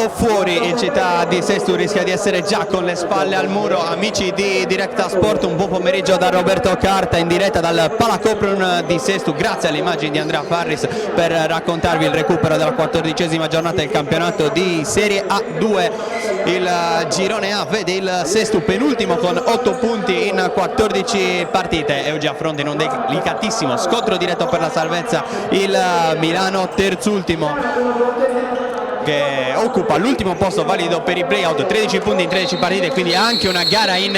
o fuori il Città di Sesto rischia di essere già con le spalle al muro. Amici di Directa Sport, un buon pomeriggio da Roberto Carta in diretta dal Palacopron di Sesto, grazie alle immagini di Andrea Farris per raccontarvi il recupero della 14ª giornata del campionato di Serie A2. Il girone A vede il Sesto penultimo con 8 punti in 14 partite e oggi affronta in un delicatissimo scontro diretto per la salvezza il Milano, terzultimo, che occupa l'ultimo posto valido per i playout, 13 punti in 13 partite, quindi anche una gara in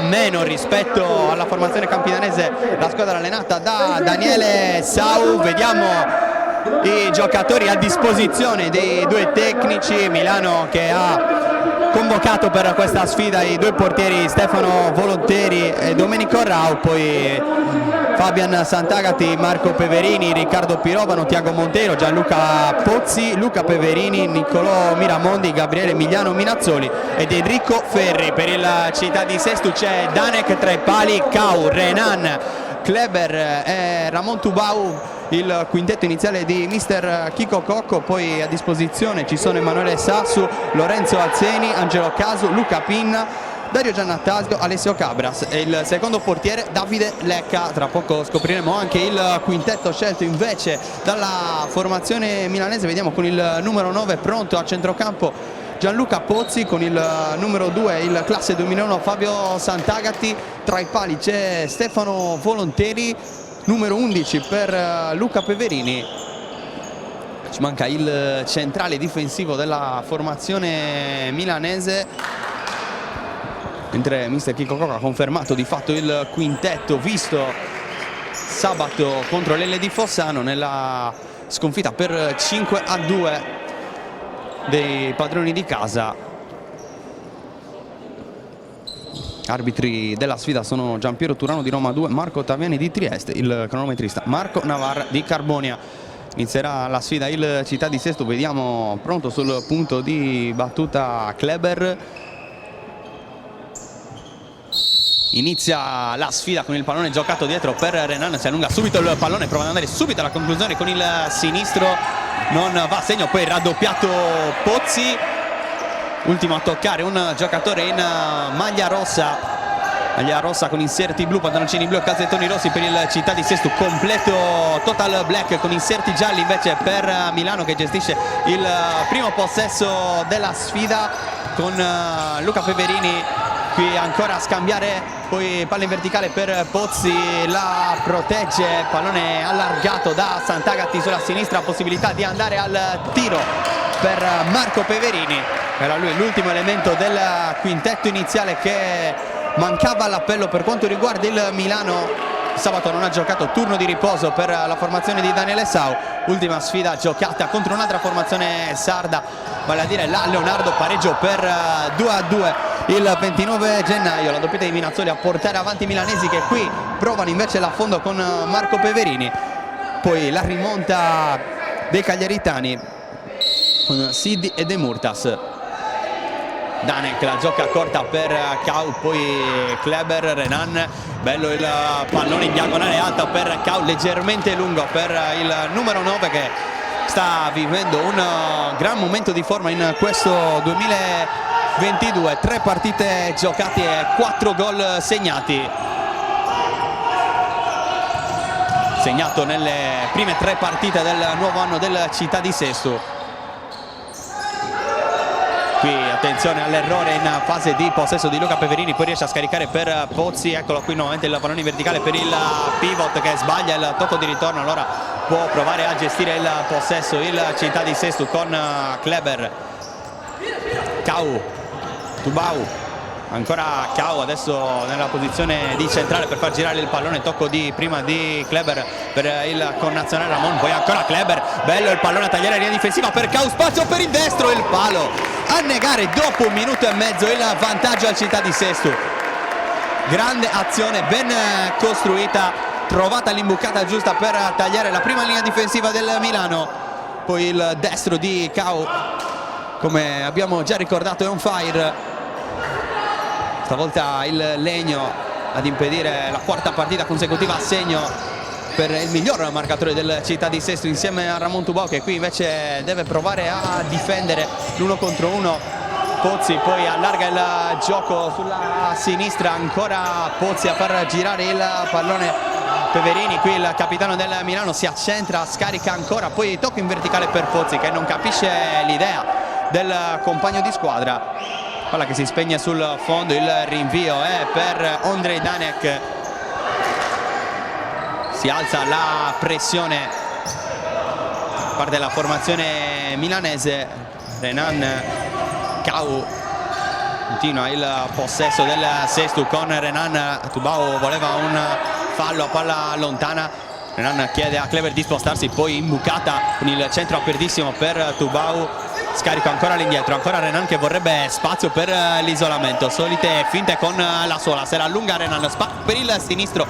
meno rispetto alla formazione campinanese, la squadra allenata da Daniele Sau. Vediamo i giocatori a disposizione dei due tecnici. Milano che ha convocato per questa sfida i due portieri Stefano Volonteri e Domenico Rau, poi Fabian Santagati, Marco Peverini, Riccardo Pirovano, Tiago Montero, Gianluca Pozzi, Luca Peverini, Niccolò Miramondi, Gabriele Emiliano Minazzoli ed Enrico Ferri. Per il Città di Sesto c'è Danek tra i pali, Cau, Renan, Kleber e Ramon Tubau, il quintetto iniziale di mister Chico Cocco. Poi a disposizione ci sono Emanuele Sassu, Lorenzo Alzeni, Angelo Casu, Luca Pinna, Dario Giannattasio, Alessio Cabras e il secondo portiere Davide Lecca. Tra poco scopriremo anche il quintetto scelto invece dalla formazione milanese. Vediamo con il numero 9 pronto a centrocampo Gianluca Pozzi, con il numero 2 il classe 2001 Fabio Santagati, tra i pali c'è Stefano Volonteri, numero 11 per Luca Peverini. Ci manca il centrale difensivo della formazione milanese, mentre mister Chico Cocco ha confermato di fatto il quintetto visto sabato contro l'L di Fossano nella sconfitta per 5-2 dei padroni di casa. Arbitri della sfida sono Giampiero Turano di Roma 2, Marco Taviani di Trieste, il cronometrista Marco Navarra di Carbonia. Inizierà la sfida il Città di Sesto, vediamo pronto sul punto di battuta Kleber. Inizia la sfida con il pallone giocato dietro per Renan, si allunga subito il pallone, prova ad andare subito alla conclusione con il sinistro, non va a segno, poi raddoppiato Pozzi, ultimo a toccare un giocatore in maglia rossa con inserti blu, pantaloncini blu e calzettoni rossi per il Città di Sesto, completo total black con inserti gialli invece per Milano, che gestisce il primo possesso della sfida con Luca Peverini qui ancora a scambiare, poi palla in verticale per Pozzi, la protegge, pallone allargato da Santagati sulla sinistra, possibilità di andare al tiro per Marco Peverini. Era lui l'ultimo elemento del quintetto iniziale che mancava all'appello per quanto riguarda il Milano. Sabato non ha giocato, turno di riposo per la formazione di Daniele Sau. Ultima sfida giocata contro un'altra formazione sarda, vale a dire la Leonardo, pareggio per 2-2 il 29 gennaio. La doppietta di Minazzoli a portare avanti i milanesi, che qui provano invece l'affondo con Marco Peverini. Poi la rimonta dei cagliaritani con Sidi e De Murtas. Danek la gioca corta per Cau, poi Kleber, Renan, bello il pallone in diagonale alta per Cau, leggermente lungo per il numero 9 che sta vivendo un gran momento di forma in questo 2022, 3 partite giocate e 4 gol segnati. Segnato nelle prime 3 partite del nuovo anno del Città di Sesto. Qui attenzione all'errore in fase di possesso di Luca Peverini, poi riesce a scaricare per Pozzi, eccolo qui nuovamente il pallone in verticale per il pivot che sbaglia il tocco di ritorno, allora può provare a gestire il possesso il Città di Sesto con Kleber, Cau, Tubau, ancora Cau adesso nella posizione di centrale per far girare il pallone, tocco di prima di Kleber per il connazionale Ramon, poi ancora Kleber, bello il pallone a tagliare la linea difensiva per Cau, spazio per il destro, il palo a negare dopo 1 minuto e mezzo il vantaggio al Città di Sesto. Grande azione, ben costruita, trovata l'imbucata giusta per tagliare la prima linea difensiva del Milano. Poi il destro di Cau, come abbiamo già ricordato, è on fire. Stavolta il Legno ad impedire la 4ª partita consecutiva a segno per il miglior marcatore del Città di Sesto insieme a Ramon Tubau, che qui invece deve provare a difendere l'1 contro 1. Pozzi poi allarga il gioco sulla sinistra, ancora Pozzi a far girare il pallone. Peverini, qui il capitano del Milano, si accentra, scarica ancora, poi tocco in verticale per Pozzi che non capisce l'idea del compagno di squadra. Palla che si spegne sul fondo, il rinvio è per Ondrej Danek. Si alza la pressione da parte della formazione milanese. Renan Cau continua il possesso del Sesto con Renan. Tubau voleva un fallo a palla lontana. Renan chiede a Clever di spostarsi, poi imbucata con il centro apertissimo per Tubau. Scarico ancora all'indietro, ancora Renan che vorrebbe spazio per l'isolamento. Solite finte con la sola, se la allunga Renan, spazio per il sinistro,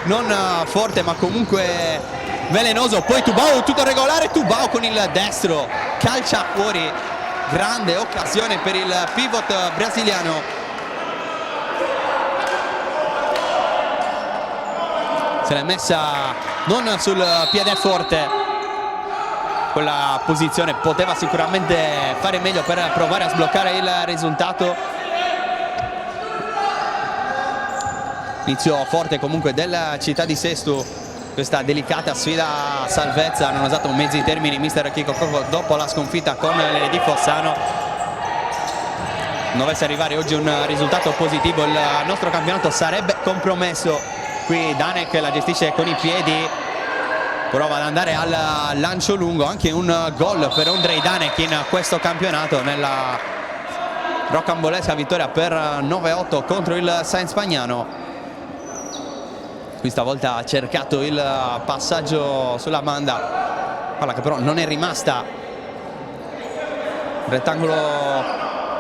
non forte ma comunque velenoso. Poi Tubau, tutto regolare, Tubau con il destro, calcia fuori. Grande occasione per il pivot brasiliano. Se l'è messa non sul piede forte, quella posizione poteva sicuramente fare meglio per provare a sbloccare il risultato. Inizio forte comunque della Città di Sesto, questa delicata sfida a salvezza. Hanno usato mezzi termini mister Chico Coco dopo la sconfitta con l'Eredi Fossano. Non dovesse arrivare oggi un risultato positivo, il nostro campionato sarebbe compromesso. Qui Danek la gestisce con i piedi, prova ad andare al lancio lungo, anche un gol per Ondrej Danek in questo campionato nella rocambolesca vittoria per 9-8 contro il Sainz Pagnano. Qui stavolta ha cercato il passaggio sulla banda, palla che però non è rimasta. Rettangolo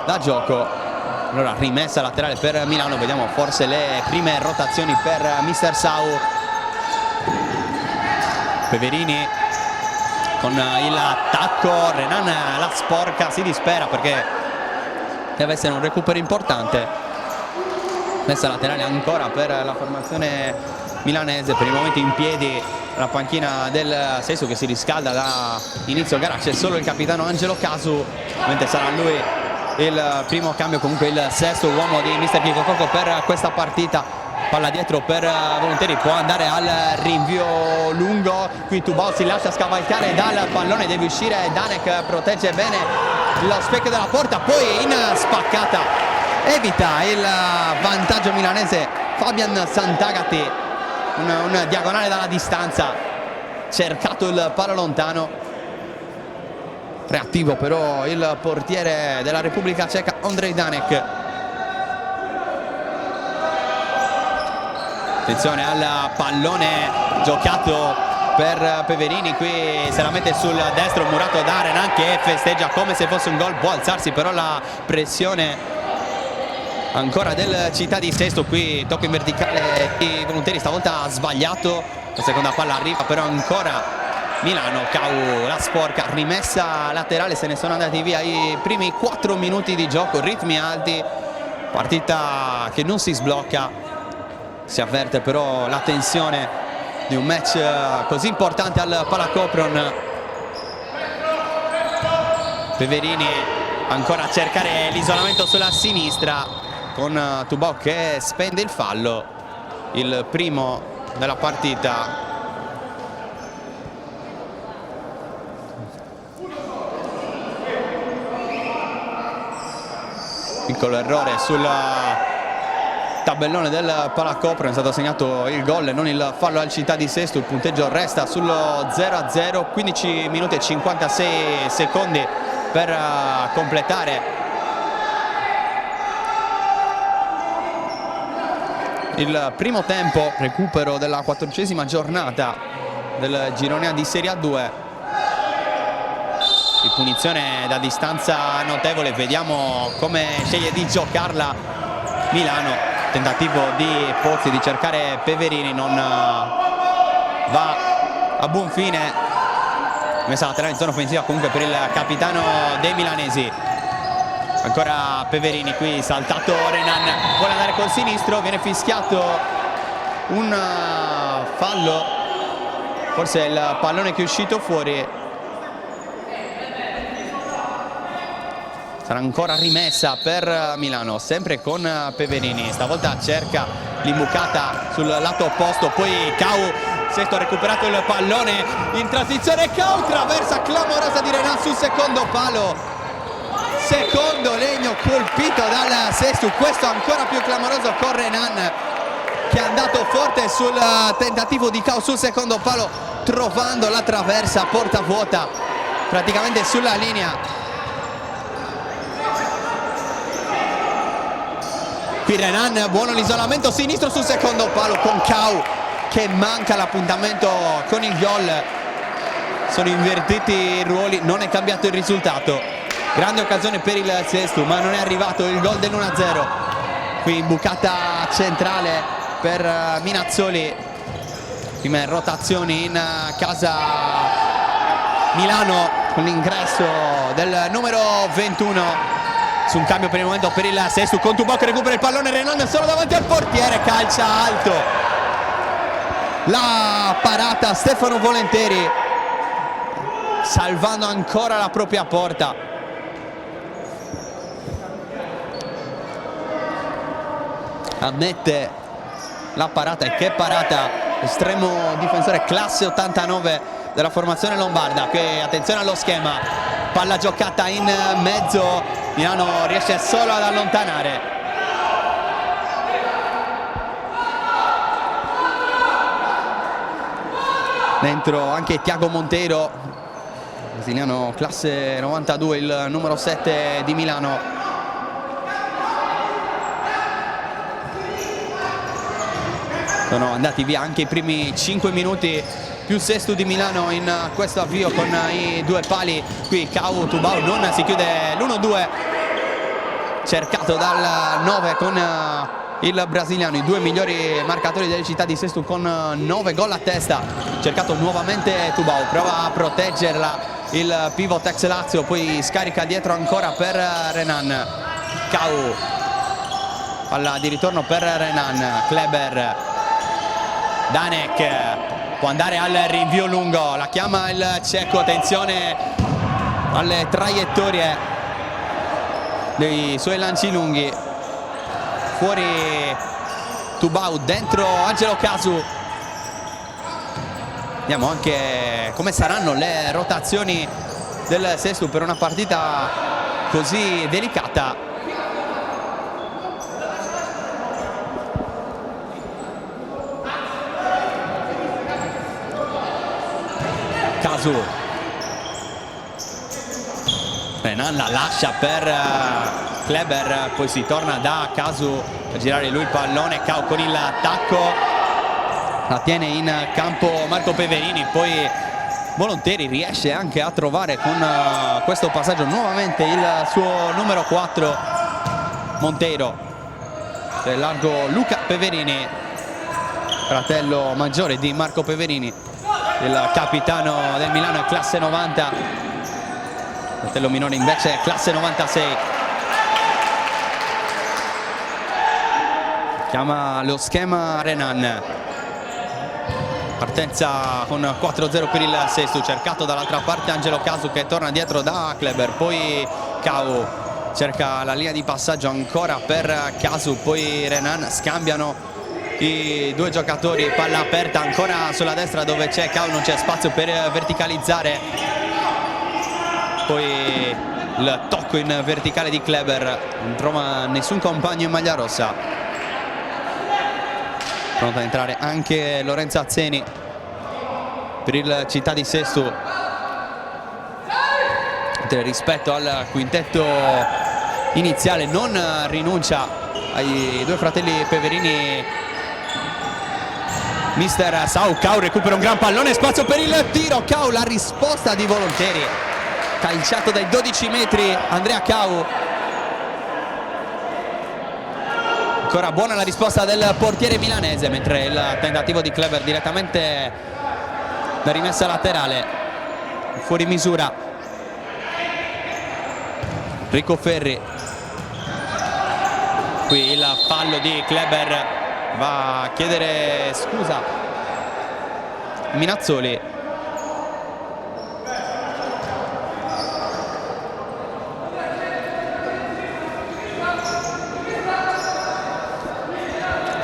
da gioco. Allora rimessa laterale per Milano, vediamo forse le prime rotazioni per mister Sau. Peverini con il attacco, Renan la sporca, si dispera perché deve essere un recupero importante. Messa laterale ancora per la formazione milanese, per il momento in piedi la panchina del Sesto che si riscalda da inizio gara. C'è solo il capitano Angelo Casu, mentre sarà lui il primo cambio, comunque il sesto uomo di mister Chico Coco per questa partita. Palla dietro per Volontieri, può andare al rinvio lungo. Qui Tubau si lascia scavalcare dal pallone, deve uscire Danek, protegge bene lo specchio della porta, poi in spaccata evita il vantaggio milanese Fabian Santagati. Un diagonale dalla distanza, cercato il palo lontano. Reattivo però il portiere della Repubblica Ceca Ondrej Danek. Attenzione al pallone giocato per Peverini, qui se la mette sul destro, murato da Renan che festeggia come se fosse un gol. Può alzarsi però la pressione ancora del Città di Sesto. Qui tocco in verticale di Volontieri, stavolta ha sbagliato, la seconda palla arriva però ancora Milano. Cau la sporca, rimessa laterale, se ne sono andati via i primi 4 minuti di gioco, ritmi alti, partita che non si sblocca. Si avverte però la tensione di un match così importante al Palacopron. Peverini ancora a cercare l'isolamento sulla sinistra con Tubau che spende il fallo, il primo della partita. Piccolo errore sul tabellone del Palacopron, è stato segnato il gol e non il fallo al Città di Sesto. Il punteggio resta sullo 0-0, 15 minuti e 56 secondi per completare il primo tempo, recupero della 14ª giornata del girone A di Serie A2. Di punizione da distanza notevole, vediamo come sceglie di giocarla Milano. Tentativo di Pozzi di cercare Peverini, non va a buon fine. Messa laterale in zona offensiva comunque per il capitano dei milanesi. Ancora Peverini, qui saltato Renan, vuole andare col sinistro, viene fischiato un fallo forse il pallone che è uscito fuori. Sarà ancora rimessa per Milano, sempre con Peverini, stavolta cerca l'imbucata sul lato opposto, poi Cau, Sesto ha recuperato il pallone in transizione, Cau, traversa clamorosa di Renan sul secondo palo, secondo legno colpito dal Sesto, questo ancora più clamoroso con Renan che è andato forte sul tentativo di Cau sul secondo palo, trovando la traversa porta vuota praticamente sulla linea. Qui Renan, buono l'isolamento sinistro sul secondo palo con Cau che manca l'appuntamento con il gol. Sono invertiti i ruoli, non è cambiato il risultato. Grande occasione per il Sesto, ma non è arrivato il gol dell'1-0. Qui imbucata centrale per Minazzoli. Prime rotazioni in casa Milano con l'ingresso del numero 21. Su un cambio per il momento per il Sesto, con Tubau che recupera il pallone, Renan solo davanti al portiere, calcia alto. La parata Stefano Volenteri, salvando ancora la propria porta. Ammette la parata, e che parata, estremo difensore classe 89 della formazione lombarda. Che attenzione allo schema, palla giocata in mezzo, Milano riesce solo ad allontanare. Dentro anche Tiago Monteiro, brasiliano classe 92, il numero 7 di Milano. Sono andati via anche i primi 5 minuti più Sesto di Milano in questo avvio con i due pali. Qui Cau, Tubau non si chiude l'1-2 cercato dal 9 con il brasiliano, i due migliori marcatori delle città di Sesto con 9 gol a testa. Cercato nuovamente Tubau, prova a proteggerla il pivot ex Lazio, poi scarica dietro ancora per Renan. Cau, palla di ritorno per Renan, Kleber, Danek può andare al rinvio lungo, la chiama il ceco, attenzione alle traiettorie dei suoi lanci lunghi. Fuori Tubau, dentro Angelo Casu. Vediamo anche come saranno le rotazioni del Sesto per una partita così delicata. Casu, Renan la lascia per Kleber, poi si torna da Casu per girare lui il pallone. Cau con il tacco, la tiene in campo Marco Peverini, poi Volenteri riesce anche a trovare con questo passaggio nuovamente il suo numero 4 Monteiro. Del largo Luca Peverini, fratello maggiore di Marco Peverini, il capitano del Milano, è classe 90, fratello minore invece è classe 96. Chiama lo schema Renan, partenza con 4-0 per il Sesto, cercato dall'altra parte Angelo Casu che torna dietro da Kleber, poi Cau cerca la linea di passaggio ancora per Casu, poi Renan, scambiano i due giocatori, palla aperta ancora sulla destra dove c'è Cau, non c'è spazio per verticalizzare, poi il tocco in verticale di Kleber, non trova nessun compagno in maglia rossa. Pronto ad entrare anche Lorenzo Azzeni per il Città di Sesto, rispetto al quintetto iniziale non rinuncia ai due fratelli Peverini mister Sau. Cau recupera un gran pallone, spazio per il tiro, Cau, la risposta di Volenteri, calciato dai 12 metri Andrea Cau. Ancora buona la risposta del portiere milanese, mentre il tentativo di Kleber direttamente da rimessa laterale fuori misura. Rico Ferri, qui il fallo di Kleber, va a chiedere scusa Minazzoli.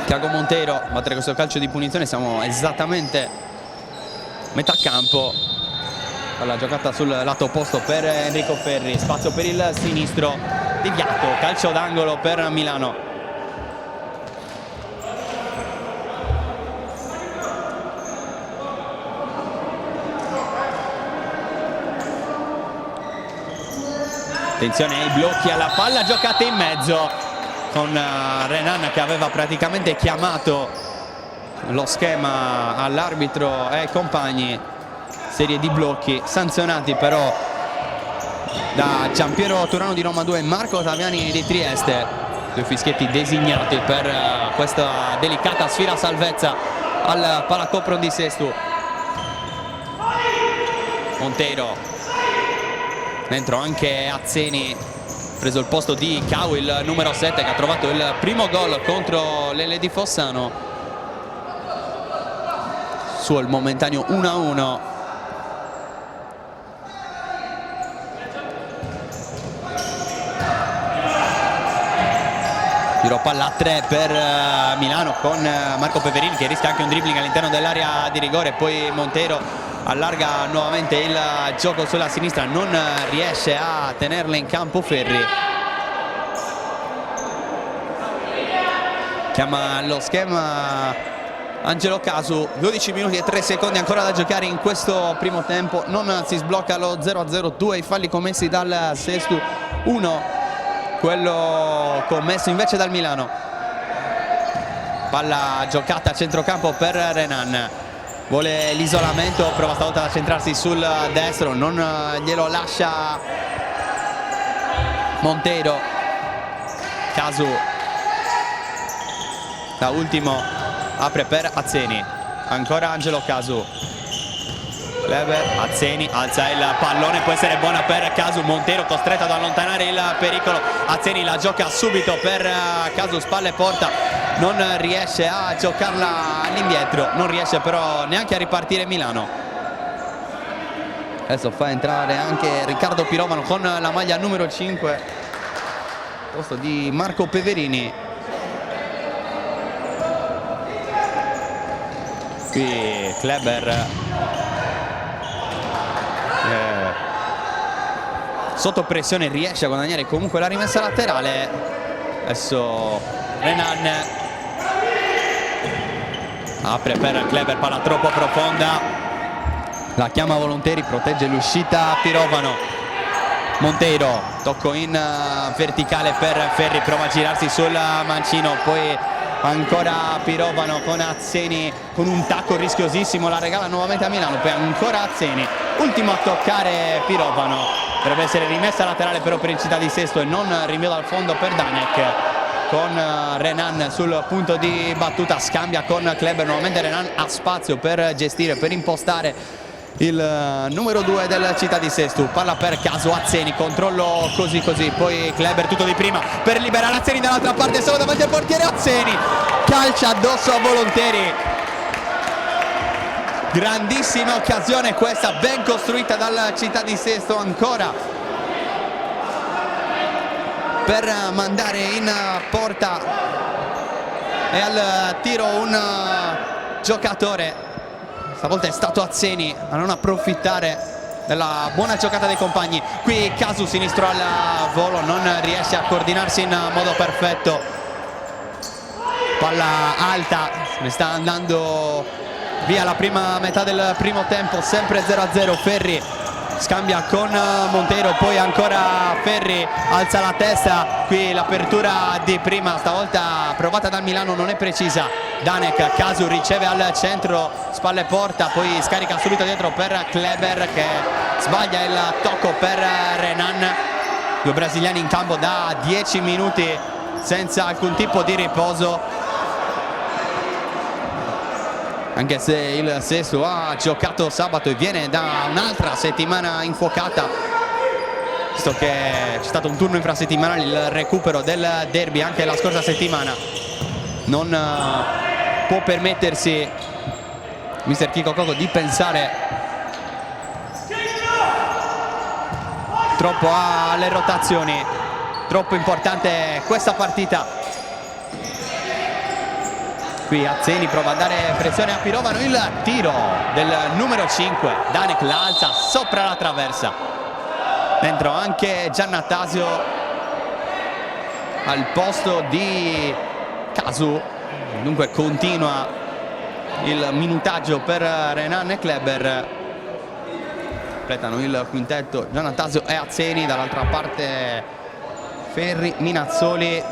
Thiago Monteiro a battere questo calcio di punizione. Siamo esattamente metà campo. La giocata sul lato opposto per Enrico Ferri, spazio per il sinistro, deviato, calcio d'angolo per Milano. Attenzione ai blocchi alla palla, giocata in mezzo con Renan che aveva praticamente chiamato lo schema all'arbitro e ai compagni. Serie di blocchi sanzionati però da Giampiero Turano di Roma 2 e Marco Ottaviani di Trieste. Due fischietti designati per questa delicata sfida salvezza al Palacopron di Sestu. Monteiro, dentro anche Azzeni, preso il posto di Cau, il numero 7 che ha trovato il primo gol contro l'Ele di Fossano. Sul momentaneo 1-1. Tiro palla a 3 per Milano con Marco Peverini che rischia anche un dribbling all'interno dell'area di rigore. Poi Monteiro allarga nuovamente il gioco sulla sinistra, non riesce a tenerla in campo Ferri. Chiama lo schema Angelo Casu. 12 minuti e 3 secondi ancora da giocare in questo primo tempo. Non si sblocca lo 0-0, 2 i falli commessi dal Sestu, 1 quello commesso invece dal Milano. Palla giocata a centrocampo per Renan, vuole l'isolamento, prova stavolta a centrarsi sul destro, non glielo lascia Monteiro. Casu da ultimo apre per Azzeni, ancora Angelo Casu. Kleber, Azzeni alza il pallone, può essere buona per Casu. Monteiro costretto ad allontanare il pericolo. Azzeni la gioca subito per Casu, spalle porta, non riesce a giocarla all'indietro, non riesce però neanche a ripartire Milano. Adesso fa entrare anche Riccardo Pirovano con la maglia numero 5 al posto di Marco Peverini. Qui Kleber sotto pressione riesce a guadagnare comunque la rimessa laterale. Adesso Renan apre per Kleber, palla troppo profonda, la chiama Volonteri, protegge l'uscita Pirovano. Monteiro, tocco in verticale per Ferri, prova a girarsi sul mancino, poi ancora Pirovano con Azzeni con un tacco rischiosissimo, la regala nuovamente a Milano, poi ancora Azzeni, ultimo a toccare Pirovano. Dovrebbe essere rimessa laterale però per il Città di Sesto e non rinvio dal fondo per Danek, con Renan sul punto di battuta, scambia con Kleber, nuovamente Renan ha spazio per gestire, per impostare il numero 2 del Città di Sestu. Palla per Casu, Azzeni, controllo così, poi Kleber tutto di prima per liberare Azzeni dall'altra parte, solo davanti al portiere. Azzeni calcia addosso a Volonteri. Grandissima occasione questa, ben costruita dal Città di Sesto, ancora per mandare in porta, e al tiro un giocatore, stavolta è stato Azzeni a non approfittare della buona giocata dei compagni. Qui Casu sinistro al volo, non riesce a coordinarsi in modo perfetto, palla alta, se ne sta andando via la prima metà del primo tempo, sempre 0-0. Ferri scambia con Monteiro, poi ancora Ferri alza la testa, qui l'apertura di prima, stavolta provata dal Milano, non è precisa. Danek, Casu riceve al centro, spalle porta, poi scarica subito dietro per Kleber che sbaglia il tocco per Renan. Due brasiliani in campo da 10 minuti senza alcun tipo di riposo, anche se il Sesto ha giocato sabato e viene da un'altra settimana infuocata, visto che c'è stato un turno infrasettimanale, il recupero del derby anche la scorsa settimana. Non può permettersi mister Chico Coco di pensare troppo alle rotazioni. Troppo importante questa partita. Qui Azzeni prova a dare pressione a Pirovano, il tiro del numero 5, Danek l'alza sopra la traversa, dentro anche Giannattasio al posto di Casu. Dunque continua il minutaggio per Renan e Kleber. Completano il quintetto Giannattasio e Azzeni, dall'altra parte Ferri, Minazzoli.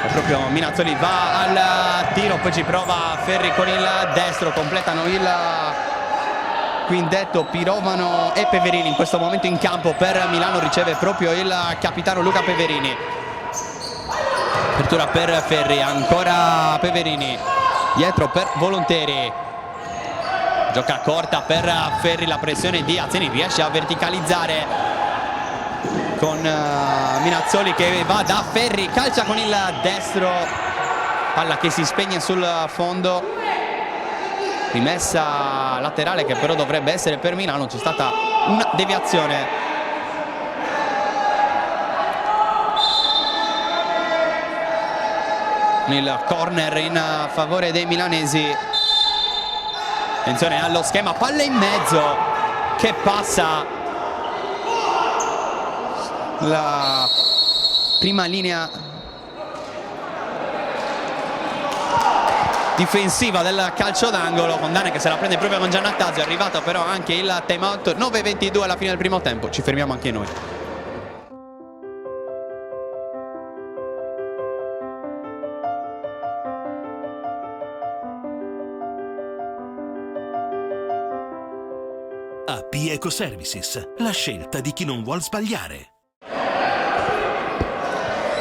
E proprio Minazzoli va al tiro, poi ci prova Ferri con il destro. Completano il quintetto Pirovano e Peverini. In questo momento in campo per Milano riceve proprio il capitano Luca Peverini. Apertura per Ferri, ancora Peverini, dietro per Volonteri, gioca corta per Ferri, la pressione di Azzeni, riesce a verticalizzare con Minazzoli che va da Ferri, calcia con il destro, palla che si spegne sul fondo, rimessa laterale che però dovrebbe essere per Milano. C'è stata una deviazione. Il corner in favore dei milanesi. Attenzione allo schema, palla in mezzo che passa la prima linea difensiva del calcio d'angolo, con Dane che se la prende proprio con Giannattasio. È arrivato però anche il time out, 9:22 alla fine del primo tempo. Ci fermiamo anche noi. AP Ecoservices, la scelta di chi non vuol sbagliare.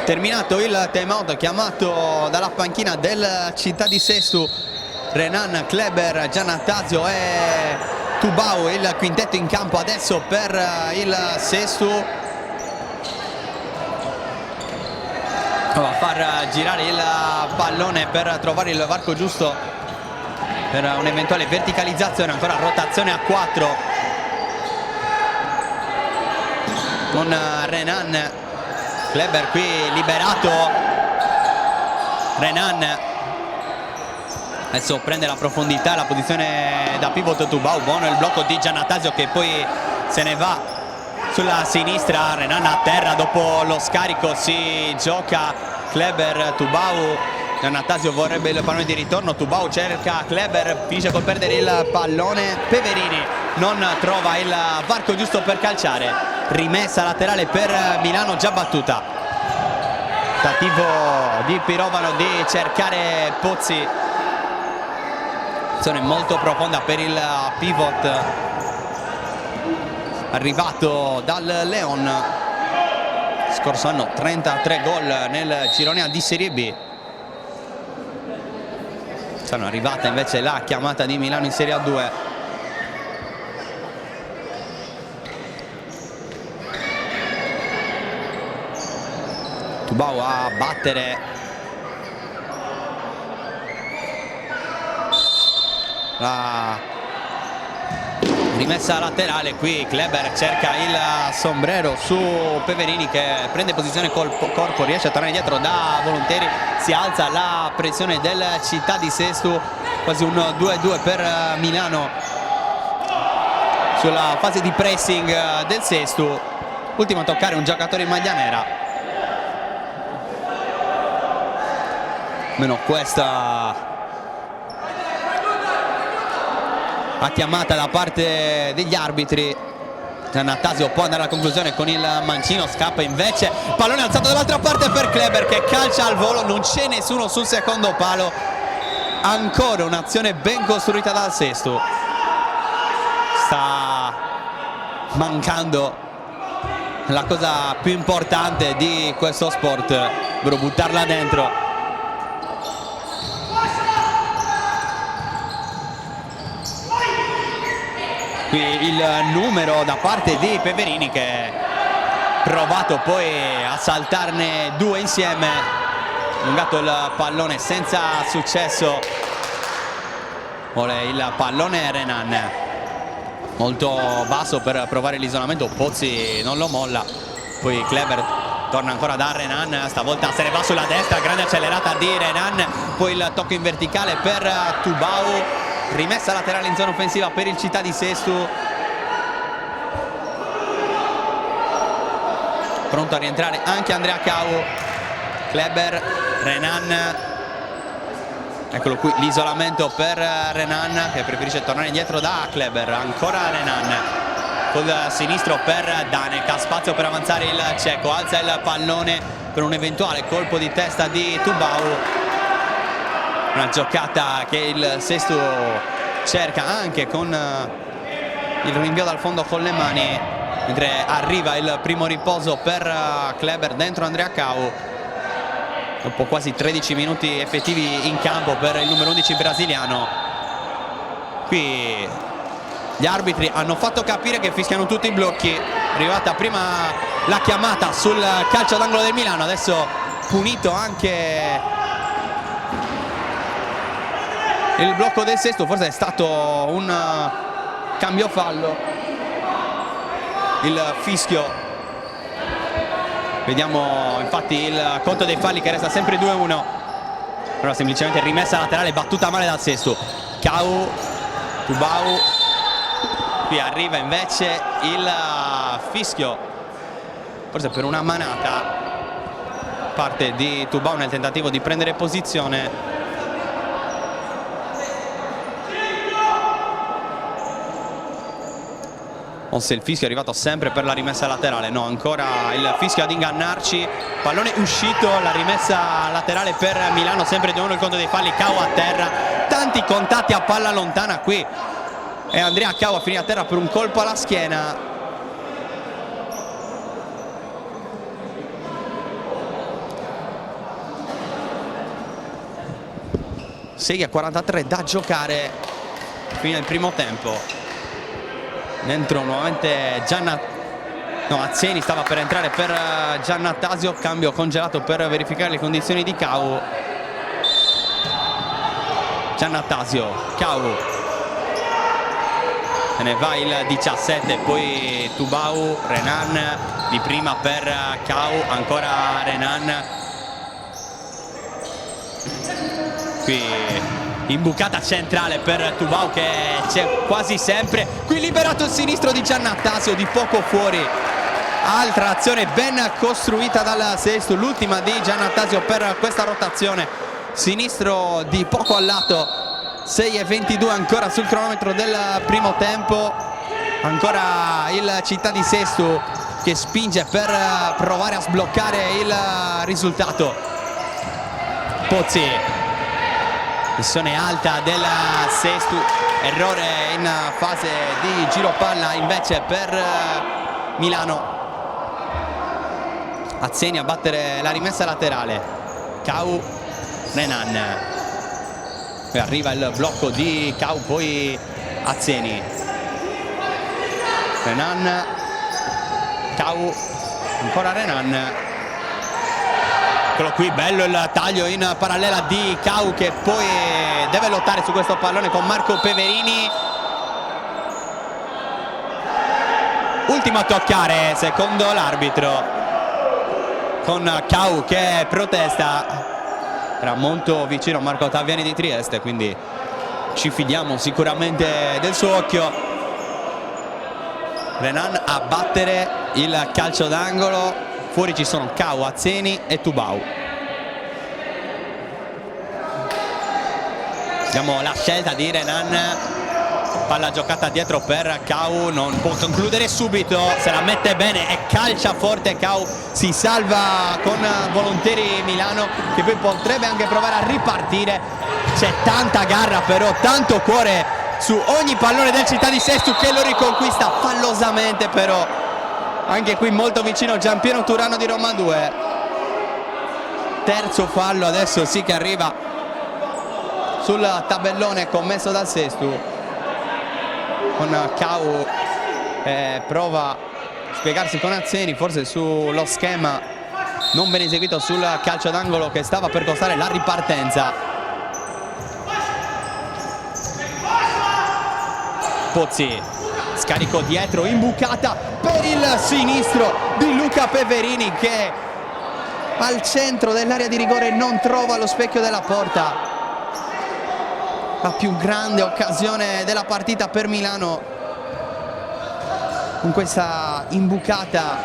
Terminato il timeout chiamato dalla panchina del Città di Sestu, Renan, Kleber, Giannattasio e Tubau, il quintetto in campo adesso per il Sestu. Va a far girare il pallone per trovare il varco giusto per un'eventuale verticalizzazione. Ancora rotazione a 4 con Renan. Kleber qui liberato. Renan adesso prende la profondità, la posizione da pivot Tubau. Buono il blocco di Giannattasio che poi se ne va sulla sinistra. Renan a terra dopo lo scarico, si gioca Kleber, Tubau. Giannattasio vorrebbe il pallone di ritorno, Tubau cerca Kleber, finisce col perdere il pallone. Peverini non trova il varco giusto per calciare. Rimessa laterale per Milano già battuta. Tentativo di Pirovano di cercare Pozzi. Azione molto profonda per il pivot arrivato dal Leon. Scorso anno 33 gol nel girone A di Serie B. Sono arrivata invece la chiamata di Milano in Serie A2. Tubau a battere la rimessa laterale. Qui Kleber cerca il sombrero su Peverini che prende posizione col corpo, riesce a tornare dietro da Volonteri. Si alza la pressione del Città di Sestu, quasi un 2-2 per Milano sulla fase di pressing del Sestu. Ultimo a toccare un giocatore in maglia nera. Meno questa la chiamata da parte degli arbitri. Giannattasio può andare alla conclusione con il mancino, scappa invece, pallone alzato dall'altra parte per Kleber che calcia al volo, non c'è nessuno sul secondo palo. Ancora un'azione ben costruita dal Sestu. Sta mancando la cosa più importante di questo sport, ovvero buttarla dentro. Qui il numero da parte di Peverini che ha provato poi a saltarne due insieme, allungato il pallone senza successo. vuole il pallone Renan, molto basso per provare l'isolamento, Pozzi non lo molla, poi Kleber torna ancora da Renan, stavolta se ne va sulla destra, grande accelerata di Renan, poi il tocco in verticale per Tubau, rimessa laterale in zona offensiva per il Città di Sestu, pronto a rientrare anche Andrea Cau, Kleber, Renan, eccolo qui l'isolamento per Renan che preferisce tornare indietro da Kleber, ancora Renan col sinistro per Daneka, spazio per avanzare il ceco, alza il pallone per un eventuale colpo di testa di Tubau, una giocata che il Sestu cerca anche con il rinvio dal fondo con le mani, mentre arriva il primo riposo per Kleber dentro Andrea Cau dopo quasi 13 minuti effettivi in campo per il numero 11 brasiliano. Qui gli arbitri hanno fatto capire che fischiano tutti i blocchi, è arrivata prima la chiamata sul calcio d'angolo del Milano, adesso punito anche il blocco del Sestu, forse è stato un cambio fallo, il fischio, vediamo infatti il conto dei falli che resta sempre 2-1, però semplicemente rimessa laterale battuta male dal Sestu. Cau, Tubau, qui arriva invece il fischio, forse per una manata parte di Tubau nel tentativo di prendere posizione. O se il fischio è arrivato sempre per la rimessa laterale, no, ancora il fischio ad ingannarci, pallone uscito, la rimessa laterale per Milano, sempre 2-1 il conto dei falli, Cau a terra, tanti contatti a palla lontana qui e Andrea Cau a finire a terra per un colpo alla schiena. Sei a 43 da giocare, fine del primo tempo. Dentro nuovamente Azzeni stava per entrare per Giannattasio, cambio congelato per verificare le condizioni di Cau. Giannattasio, Cau, se ne va il 17, poi Tubau, Renan di prima per Cau, ancora Renan, qui imbucata centrale per Tubau che c'è quasi sempre, qui liberato il sinistro di Giannattasio di poco fuori, altra azione ben costruita dal Sestu, l'ultima di Giannattasio per questa rotazione, sinistro di poco al lato, 6:22 ancora sul cronometro del primo tempo, ancora il Città di Sestu che spinge per provare a sbloccare il risultato. Pozzi, pressione alta del Sestu, errore in fase di giro palla invece per Milano. Azzeni a battere la rimessa laterale, Cau, Renan, poi arriva il blocco di Cau, poi Azzeni, Renan, Cau, ancora Renan. Eccolo qui, bello il taglio in parallela di Cau che poi deve lottare su questo pallone con Marco Peverini. Ultimo a toccare secondo l'arbitro, con Cau che protesta, era molto vicino Marco Ottaviani di Trieste, quindi ci fidiamo sicuramente del suo occhio. Renan a battere il calcio d'angolo. Fuori ci sono Cau, Azzeni e Tubau. Vediamo la scelta di Renan, palla giocata dietro per Cau, non può concludere subito, se la mette bene e calcia forte Cau, si salva con volontieri Milano che poi potrebbe anche provare a ripartire. C'è tanta garra però, tanto cuore su ogni pallone del Città di Sestu che lo riconquista fallosamente, però anche qui molto vicino Giampiero Turano di Roma 2. Terzo fallo adesso sì che arriva sul tabellone commesso dal Sestu, con Cau prova a spiegarsi con Azzeni, forse sullo schema non ben eseguito sul calcio d'angolo che stava per costare la ripartenza. Pozzi, scarico dietro, imbucata per il sinistro di Luca Peverini che al centro dell'area di rigore non trova lo specchio della porta. La più grande occasione della partita per Milano con questa imbucata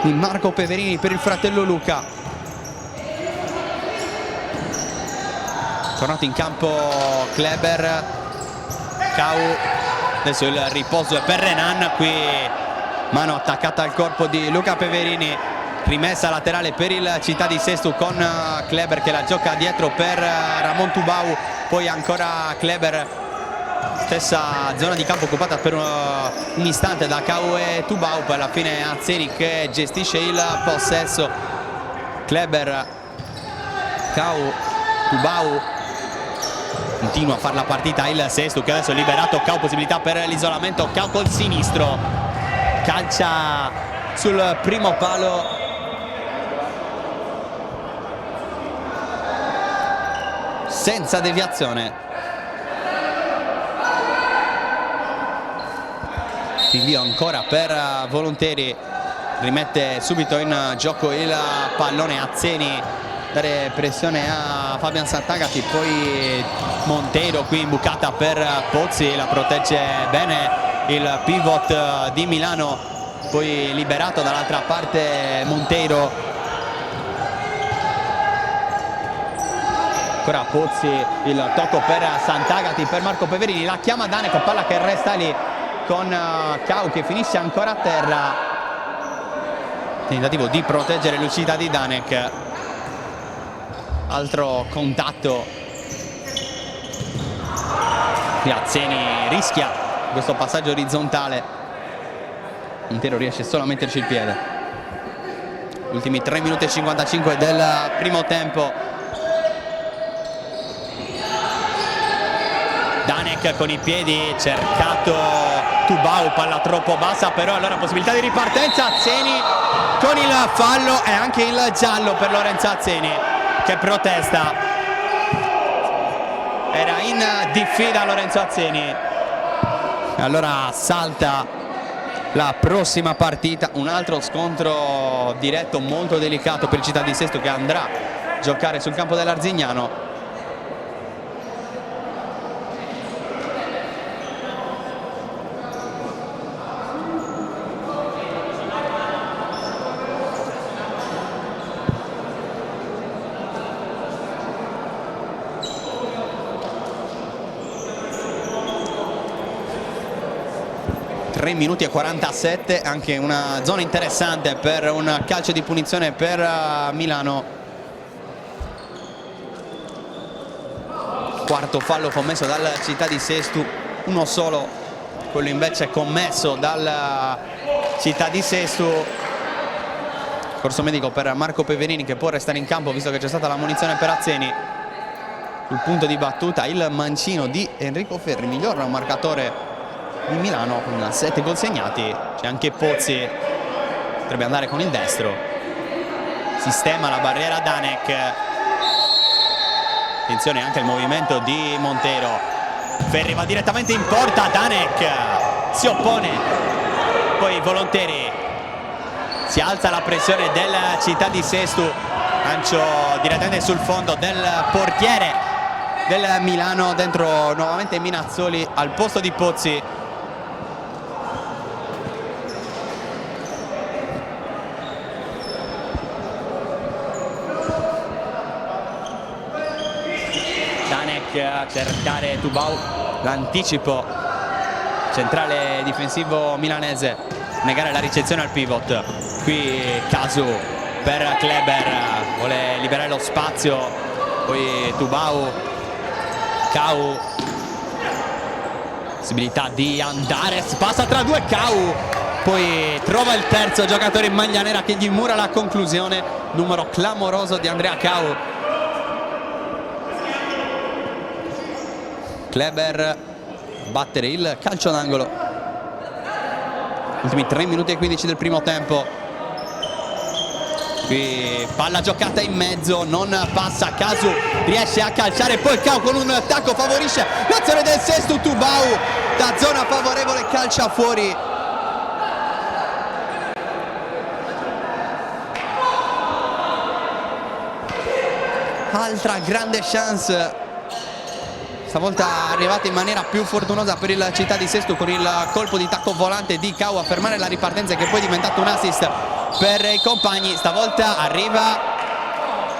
di Marco Peverini per il fratello Luca. Tornato in campo Kleber, Cau, adesso il riposo è per Renan, qui mano attaccata al corpo di Luca Peverini, rimessa laterale per il Città di Sesto con Kleber che la gioca dietro per Ramon Tubau, poi ancora Kleber, stessa zona di campo occupata per un istante da Cau e Tubau, poi alla fine Azzeni che gestisce il possesso. Kleber, Cau, Tubau, continua a fare la partita il Sesto che adesso è liberato. Cau, possibilità per l'isolamento, Cau col sinistro, calcia sul primo palo, senza deviazione. Invio ancora per Volonteri, rimette subito in gioco il pallone Azzeni, dare pressione a Fabian Sant'Agati, poi Monteiro qui imbucata per Pozzi, la protegge bene il pivot di Milano, poi liberato dall'altra parte Monteiro, ancora Pozzi, il tocco per Sant'Agati, per Marco Peverini, la chiama Danek, palla che resta lì con Cau che finisce ancora a terra, tentativo di proteggere l'uscita di Danek, altro contatto. Azzeni rischia questo passaggio orizzontale, Montero riesce solo a metterci il piede. Ultimi 3 minuti e 55 del primo tempo. Danek con i piedi, cercato Tubau, palla troppo bassa, però allora possibilità di ripartenza. Azzeni con il fallo e anche il giallo per Lorenzo Azzeni che protesta. Era in diffida Lorenzo Azzeni. Allora salta la prossima partita, un altro scontro diretto molto delicato per il Città di Sesto che andrà a giocare sul campo dell'Arzignano. Minuti e 47, anche una zona interessante per un calcio di punizione per Milano. Quarto fallo commesso dal Città di Sesto, uno solo quello invece commesso dal Città di Sesto. Corso medico per Marco Peverini che può restare in campo visto che c'è stata la munizione per Azzeni. Sul punto di battuta il mancino di Enrico Ferri, miglior marcatore di Milano con 7 gol segnati. C'è anche Pozzi, potrebbe andare con il destro, sistema la barriera Danek, attenzione anche al movimento di Monteiro, Ferri va direttamente in porta, Danek si oppone, poi Volonteri, si alza la pressione del Città di Sesto, lancio direttamente sul fondo del portiere del Milano, dentro nuovamente Minazzoli al posto di Pozzi. A cercare Tubau, l'anticipo centrale difensivo milanese, negare la ricezione al pivot. Qui Casu per Kleber, vuole liberare lo spazio, poi Tubau, Cau, possibilità di andare, passa tra due Cau, poi trova il terzo giocatore in maglia nera che gli mura la conclusione, numero clamoroso di Andrea Cau. Kleber battere il calcio d'angolo. Ultimi 3 minuti e 15 del primo tempo. Qui palla giocata in mezzo, non passa, Casu riesce a calciare, poi Cau con un tacco favorisce l'azione del Sestu, Tubau da zona favorevole calcia fuori. Altra grande chance, stavolta arrivata in maniera più fortunosa per il Città di Sestu con il colpo di tacco volante di Cau a fermare la ripartenza che poi è diventato un assist per i compagni. Stavolta arriva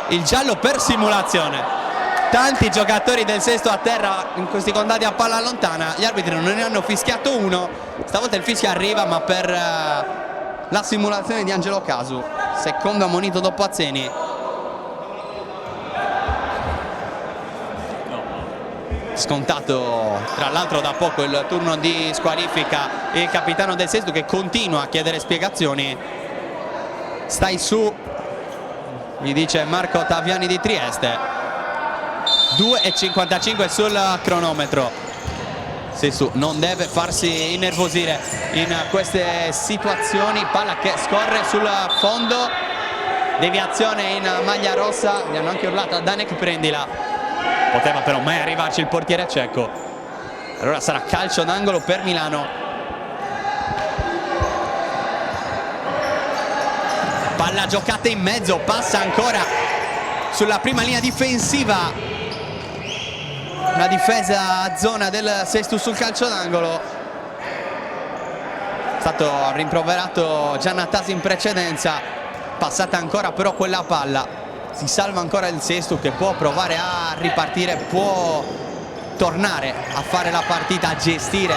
il giallo per simulazione, tanti giocatori del Sestu a terra in questi contatti a palla lontana, gli arbitri non ne hanno fischiato uno, stavolta il fischio arriva ma per la simulazione di Angelo Casu, secondo ammonito dopo Azzeni. Scontato tra l'altro da poco il turno di squalifica, il capitano del Sestu che continua a chiedere spiegazioni. Stai su, gli dice Marco Taviani di Trieste. 2:55 sul cronometro. Sestu non deve farsi innervosire in queste situazioni. Palla che scorre sul fondo, deviazione in maglia rossa, gli hanno anche urlato a Danek prendila. Poteva però mai arrivarci il portiere cieco. Allora sarà calcio d'angolo per Milano. Palla giocata in mezzo, passa ancora sulla prima linea difensiva. Una difesa a zona del Sestu sul calcio d'angolo. È stato rimproverato Giannatasi in precedenza. Passata ancora però quella palla. Si salva ancora il Sestu che può provare a ripartire, può tornare a fare la partita, a gestire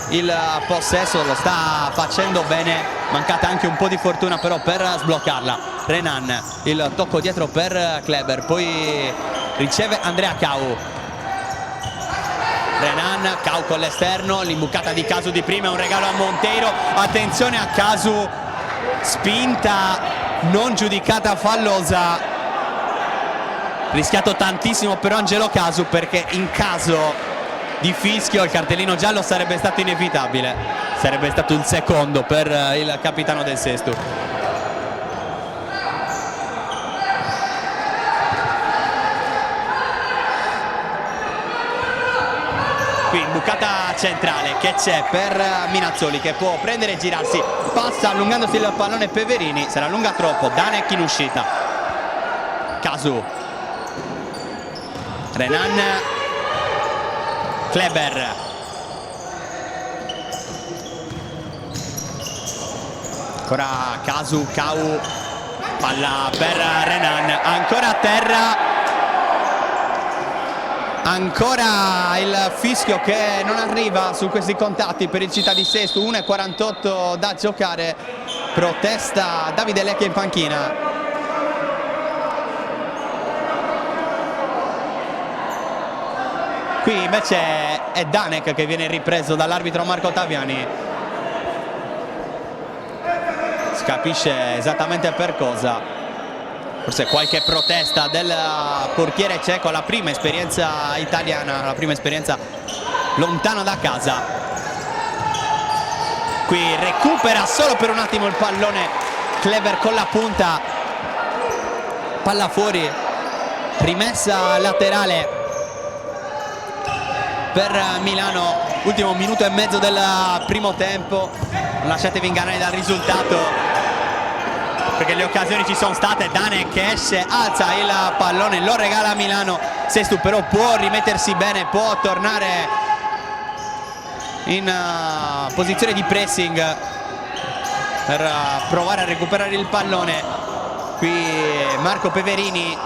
il possesso, lo sta facendo bene, mancata anche un po' di fortuna però per sbloccarla. Renan, il tocco dietro per Kleber, poi riceve Andrea Cau. Renan, Cau con l'esterno, l'imbucata di Casu di prima, un regalo a Monteiro, attenzione a Casu, spinta non giudicata fallosa, rischiato tantissimo però Angelo Casu, perché in caso di fischio il cartellino giallo sarebbe stato inevitabile, sarebbe stato il secondo per il capitano del Sestu. Qui imbucata centrale che c'è per Minazzoli che può prendere e girarsi, passa allungandosi il pallone Peverini, se la allunga troppo, Danek in uscita. Casu, Renan, Kleber, ancora Casu, Cau, palla per Renan, ancora a terra. Ancora il fischio che non arriva su questi contatti per il Città di Sestu. 1:48 da giocare, protesta Davide Lecchia in panchina. Qui invece è Danek che viene ripreso dall'arbitro Marco Taviani. Si capisce esattamente per cosa. Forse qualche protesta del portiere ceco, la prima esperienza italiana, la prima esperienza lontana da casa. Qui recupera solo per un attimo il pallone Kleber con la punta, palla fuori, rimessa laterale per Milano. Ultimo minuto e mezzo del primo tempo, non lasciatevi ingannare dal risultato perché le occasioni ci sono state. Danek che esce, alza il pallone, lo regala a Milano. Sestu però può rimettersi bene, può tornare in posizione di pressing per provare a recuperare il pallone. Qui Marco Peverini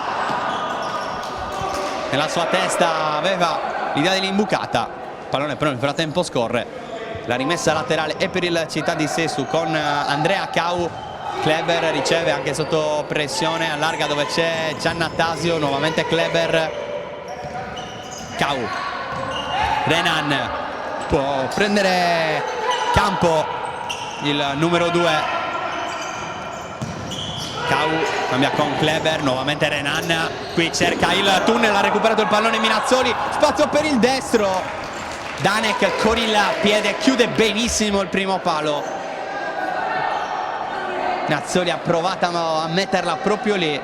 nella sua testa aveva l'idea dell'imbucata, il pallone però nel frattempo scorre. La rimessa laterale è per il Città di Sestu con Andrea Cau. Kleber riceve anche sotto pressione, allarga dove c'è Giannattasio, nuovamente Kleber. Cau, Renan può prendere campo il numero 2. Cau cambia con Kleber, nuovamente Renan, qui cerca il tunnel, ha recuperato il pallone Minazzoli, spazio per il destro. Danek con il piede chiude benissimo il primo palo. Nazzoli ha provato a metterla proprio lì.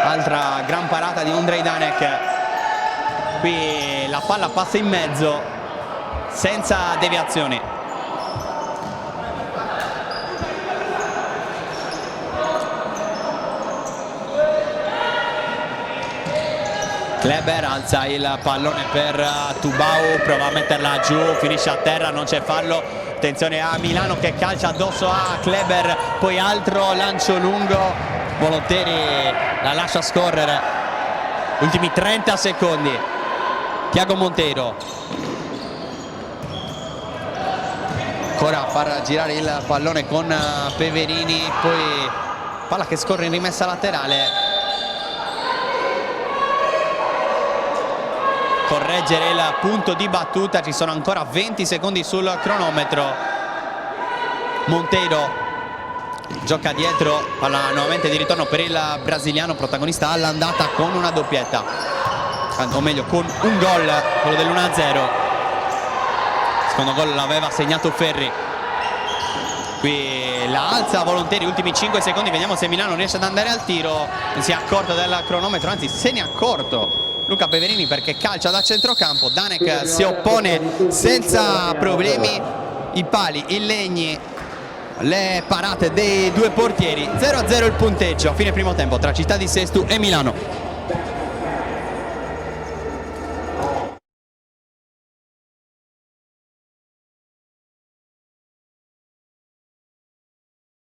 Altra gran parata di Ondrej Danek. Qui la palla passa in mezzo senza deviazioni. Kleber alza il pallone per Tubau, prova a metterla giù, finisce a terra, non c'è fallo. Attenzione a Milano che calcia addosso a Kleber, poi altro lancio lungo, Volonteri la lascia scorrere. Ultimi 30 secondi. Tiago Monteiro ancora a far girare il pallone con Peverini, poi palla che scorre in rimessa laterale. Correggere il punto di battuta, ci sono ancora 20 secondi sul cronometro. Monteiro gioca dietro, palla nuovamente di ritorno per il brasiliano, protagonista all'andata con una doppietta, o meglio con un gol, quello dell'1-0. Secondo gol l'aveva segnato Ferri. Qui la alza Volonteri, ultimi 5 secondi, vediamo se Milano riesce ad andare al tiro. Non si è accorto del cronometro, anzi se ne è accorto Luca Peverini, perché calcia da centrocampo. Danek si oppone senza problemi, i pali, i legni, le parate dei due portieri. 0-0 il punteggio a fine primo tempo tra Città di Sestu e Milano.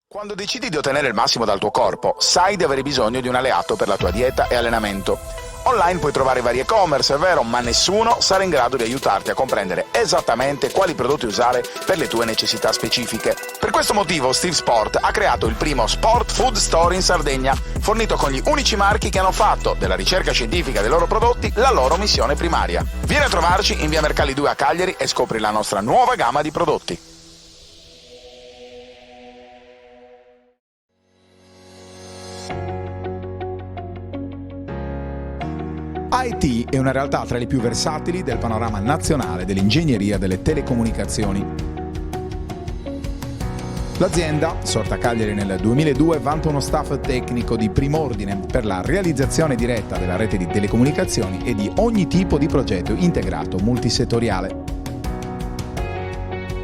Quando decidi di ottenere il massimo dal tuo corpo, sai di avere bisogno di un alleato per la tua dieta e allenamento. Online puoi trovare vari e-commerce, è vero, ma nessuno sarà in grado di aiutarti a comprendere esattamente quali prodotti usare per le tue necessità specifiche. Per questo motivo Steve Sport ha creato il primo Sport Food Store in Sardegna, fornito con gli unici marchi che hanno fatto della ricerca scientifica dei loro prodotti la loro missione primaria. Vieni a trovarci in via Mercalli 2 a Cagliari e scopri la nostra nuova gamma di prodotti. IT è una realtà tra le più versatili del panorama nazionale dell'ingegneria delle telecomunicazioni. L'azienda, sorta a Cagliari nel 2002, vanta uno staff tecnico di prim'ordine per la realizzazione diretta della rete di telecomunicazioni e di ogni tipo di progetto integrato multisettoriale.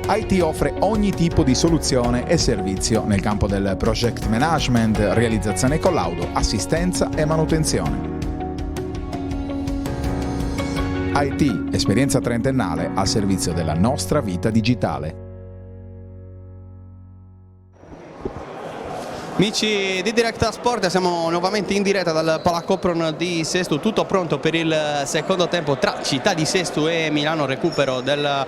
IT offre ogni tipo di soluzione e servizio nel campo del project management, realizzazione e collaudo, assistenza e manutenzione. IT, esperienza trentennale al servizio della nostra vita digitale. Amici di Directa Sport, siamo nuovamente in diretta dal Palacopron di Sestu, tutto pronto per il secondo tempo tra Città di Sestu e Milano, recupero del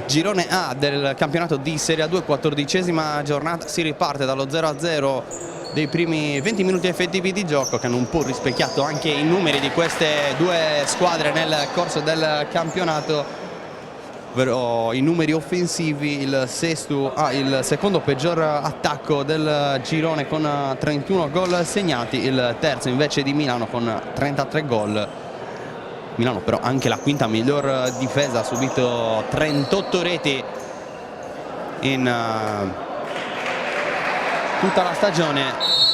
girone A del campionato di Serie A2, 14ª giornata, si riparte dallo 0-0 dei primi 20 minuti effettivi di gioco, che hanno un po' rispecchiato anche i numeri di queste due squadre nel corso del campionato, ovvero i numeri offensivi. Il Sestu ha il secondo peggior attacco del girone con 31 gol segnati, il terzo invece di Milano con 33 gol. Milano però anche la quinta miglior difesa, ha subito 38 reti in tutta la stagione,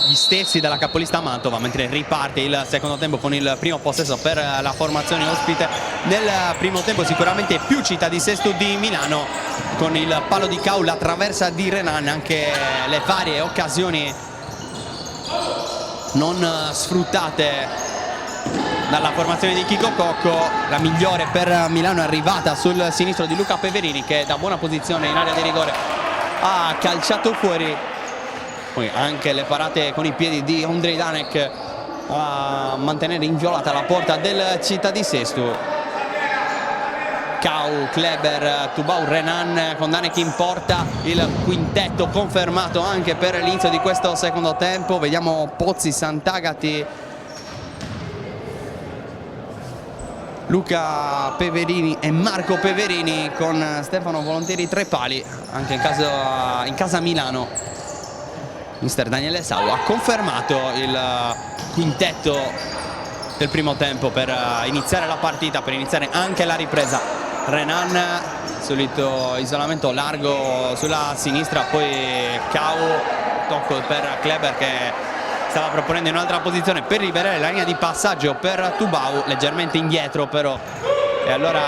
gli stessi della capolista Mantova, mentre riparte il secondo tempo con il primo possesso per la formazione ospite. Nel primo tempo sicuramente più Città di Sestu di Milano, con il palo di Cau, la traversa di Renan, anche le varie occasioni non sfruttate dalla formazione di Chico Cocco. La migliore per Milano è arrivata sul sinistro di Luca Peverini, che da buona posizione in area di rigore ha calciato fuori. Poi anche le parate con i piedi di Ondrej Danek a mantenere inviolata la porta del Città di Sestu. Cau, Kleber, Tubau, Renan con Danek in porta, il quintetto confermato anche per l'inizio di questo secondo tempo. Vediamo Pozzi, Sant'Agati, Luca Peverini e Marco Peverini, con Stefano Volonteri tre pali, anche in casa Milano. Mister Daniele Sau ha confermato il quintetto del primo tempo per iniziare la partita, per iniziare anche la ripresa. Renan solito isolamento largo sulla sinistra, poi Cau, tocco per Kleber che stava proponendo in un'altra posizione per liberare la linea di passaggio per Tubau, leggermente indietro però, e allora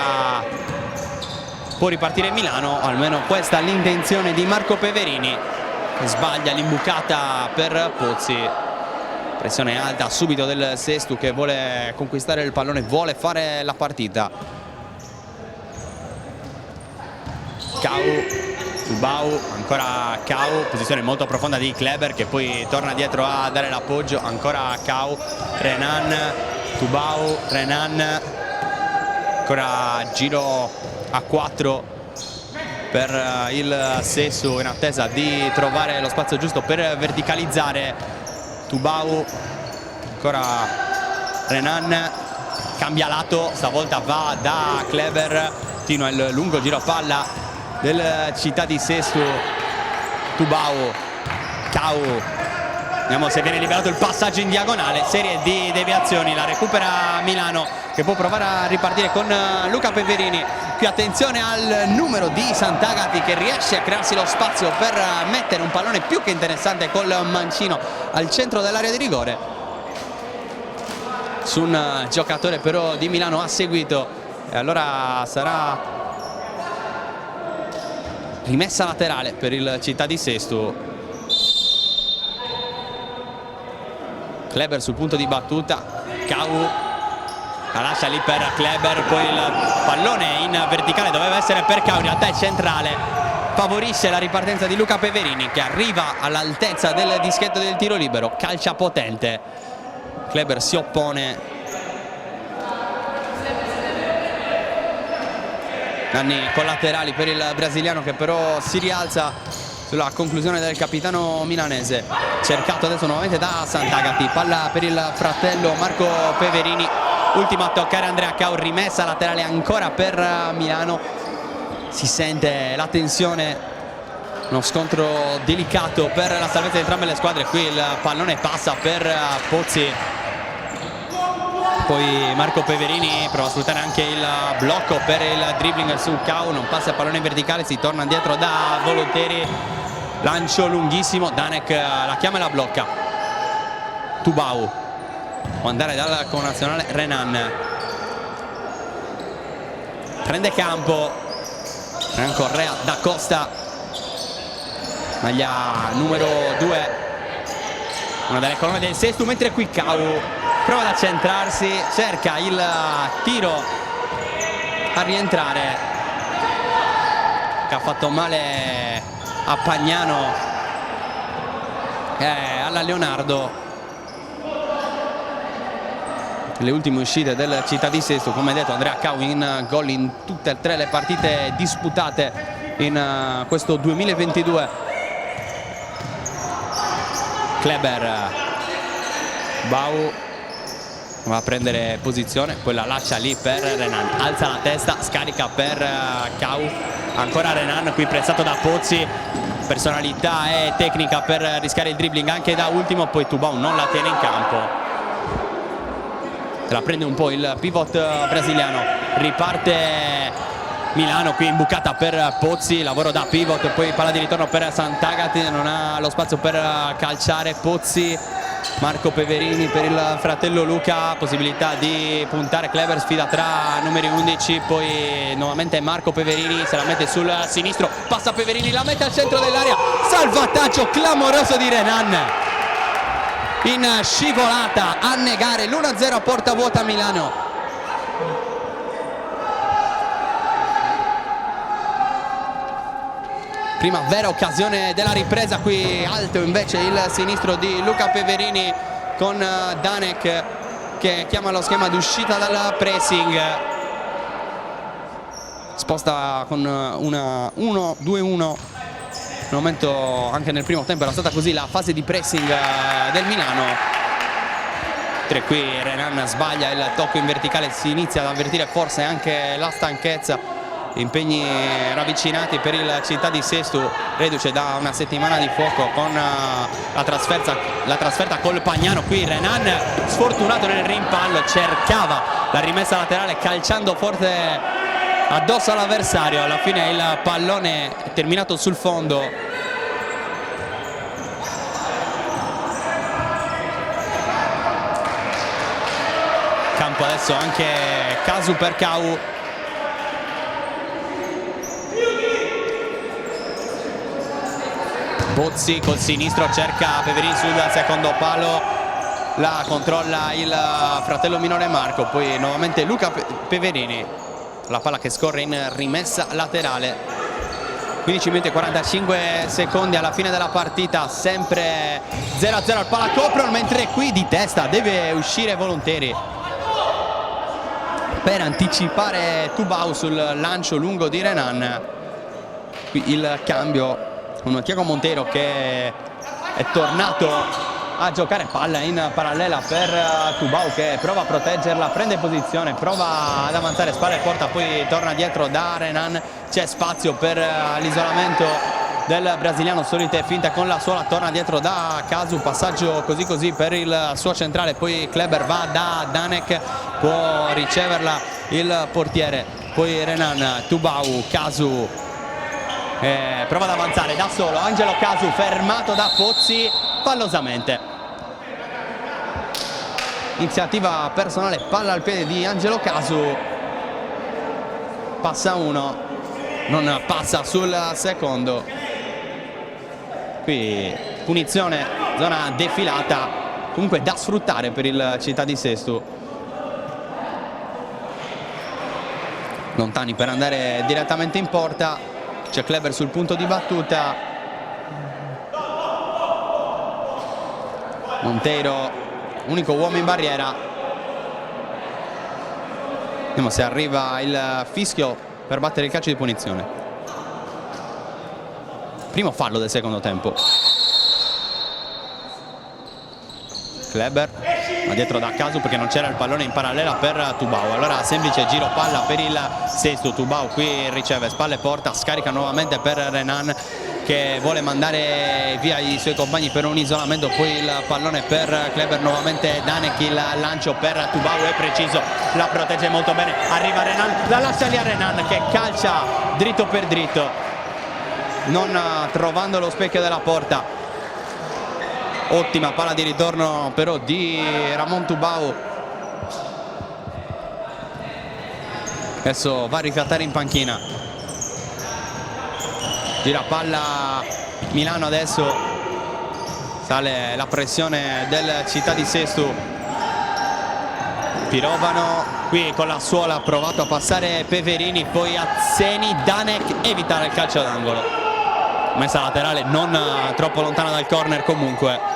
può ripartire Milano, almeno questa è l'intenzione di Marco Peverini, che sbaglia l'imbucata per Pozzi. Pressione alta subito del Sestu che vuole conquistare il pallone, vuole fare la partita. Cau, Tubau, ancora Cau, posizione molto profonda di Kleber che poi torna dietro a dare l'appoggio, ancora Cau, Renan, Tubau, Renan, ancora giro a 4 per il Sestu in attesa di trovare lo spazio giusto per verticalizzare. Tubau, ancora Renan, cambia lato, stavolta va da Kleber, continua il lungo giro a palla del Città di Sestu. Tubau, Cau, vediamo se viene liberato il passaggio in diagonale, serie di deviazioni, la recupera Milano che può provare a ripartire con Luca Peverini. Qui attenzione al numero di Sant'Agati che riesce a crearsi lo spazio per mettere un pallone più che interessante col mancino al centro dell'area di rigore su un giocatore però di Milano ha seguito, e allora sarà rimessa laterale per il Città di Sestu. Kleber sul punto di battuta, Cau la lascia lì per Kleber, poi il pallone in verticale doveva essere per Cau, in realtà è centrale, favorisce la ripartenza di Luca Peverini che arriva all'altezza del dischetto del tiro libero, calcia potente, Kleber si oppone, danni collaterali per il brasiliano che però si rialza sulla conclusione del capitano milanese, cercato adesso nuovamente da Sant'Agati, palla per il fratello Marco Peverini, ultimo a toccare Andrea Cau, rimessa laterale ancora per Milano, si sente la tensione, uno scontro delicato per la salvezza di entrambe le squadre, qui il pallone passa per Pozzi, poi Marco Peverini prova a sfruttare anche il blocco per il dribbling su Cau, non passa il pallone in verticale, si torna dietro da Volonteri, lancio lunghissimo, Danek la chiama e la blocca. Tubau può andare dal connazionale Renan, prende campo Renan Correa da Costa, maglia numero 2, una delle colonne del Sestu, mentre qui Cau prova ad accentrarsi, cerca il tiro a rientrare che ha fatto male a Pagnano e alla Leonardo. Le ultime uscite del Città di Sestu, come detto Andrea Cau in gol in tutte e 3 le partite disputate in questo 2022. Kleber, Bau va a prendere posizione, poi la lascia lì per Renan, alza la testa, scarica per Cau, ancora Renan qui pressato da Pozzi, personalità e tecnica per rischiare il dribbling anche da ultimo, poi Tubau non la tiene in campo, se la prende un po' il pivot brasiliano, riparte Milano qui imbucata per Pozzi, lavoro da pivot, poi palla di ritorno per Sant'Agati, non ha lo spazio per calciare Pozzi, Marco Peverini per il fratello Luca, possibilità di puntare, Kleber sfida tra numeri 11, poi nuovamente Marco Peverini, se la mette sul sinistro, passa Peverini, la mette al centro dell'area, salvataggio clamoroso di Renan in scivolata a negare l'1-0 a porta vuota Milano. Prima vera occasione della ripresa, qui alto invece il sinistro di Luca Peverini con Danek che chiama lo schema d'uscita dal pressing, sposta con una 1-2-1, al momento anche nel primo tempo era stata così la fase di pressing del Milano. Qui Renan sbaglia il tocco in verticale, si inizia ad avvertire forse anche la stanchezza, impegni ravvicinati per il Città di Sestu, reduce da una settimana di fuoco con la trasferta col Pagnano. Qui Renan sfortunato nel rimpallo, cercava la rimessa laterale calciando forte addosso all'avversario. Alla fine il pallone è terminato sul fondo. Campo adesso anche Casu per Cau. Bozzi col sinistro cerca Peverini sul secondo palo, la controlla il fratello minore Marco, poi nuovamente Luca Peverini, la palla che scorre in rimessa laterale. 15 minuti e 45 secondi alla fine della partita, sempre 0-0 al Palacopron, mentre qui di testa deve uscire Volonteri per anticipare Tubau sul lancio lungo di Renan. Qui il cambio con Tiago Monteiro che è tornato a giocare, palla in parallela per Tubau che prova a proteggerla, prende posizione, prova ad avanzare, spalle e porta, poi torna dietro da Renan. C'è spazio per l'isolamento del brasiliano, solita finta con la suola, torna dietro da Casu, passaggio così per il suo centrale, poi Kleber va da Danek, può riceverla il portiere, poi Renan, Tubau, Casu prova ad avanzare da solo, Angelo Casu fermato da Pozzi pallosamente. Iniziativa personale, palla al piede di Angelo Casu, passa uno, non passa sul secondo. Qui punizione, zona defilata, comunque da sfruttare per il Città di Sestu. Lontani per andare direttamente in porta. C'è Kleber sul punto di battuta. Monteiro, unico uomo in barriera. Vediamo se arriva il fischio per battere il calcio di punizione. Primo fallo del secondo tempo. Kleber ma dietro da Casu perché non c'era il pallone in parallela per Tubau. Allora semplice giro palla per il Sestu. Tubau qui riceve, spalle porta, scarica nuovamente per Renan che vuole mandare via i suoi compagni per un isolamento, poi il pallone per Kleber, nuovamente Danek, il lancio per Tubau è preciso, la protegge molto bene, arriva Renan, la lascia lì a Renan che calcia dritto per dritto, non trovando lo specchio della porta. Ottima palla di ritorno però di Ramon Tubau. Adesso va a rifiatare in panchina. Gira palla Milano adesso. Sale la pressione del Città di Sestu. Pirovano qui con la suola, ha provato a passare Peverini, poi Azzeni, Danek evita il calcio d'angolo. Messa laterale non troppo lontana dal corner comunque.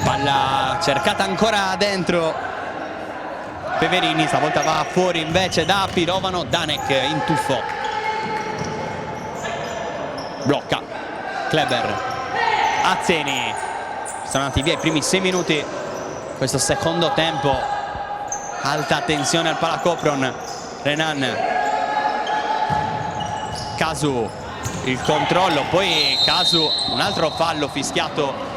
Palla cercata ancora dentro. Peverini stavolta va fuori invece da Pirovano. Danek in tuffo. Blocca Kleber. Azzeni. Sono andati via i primi 6 minuti questo secondo tempo. Alta tensione al Palacopron. Renan. Casu. Il controllo. Poi Casu. Un altro fallo fischiato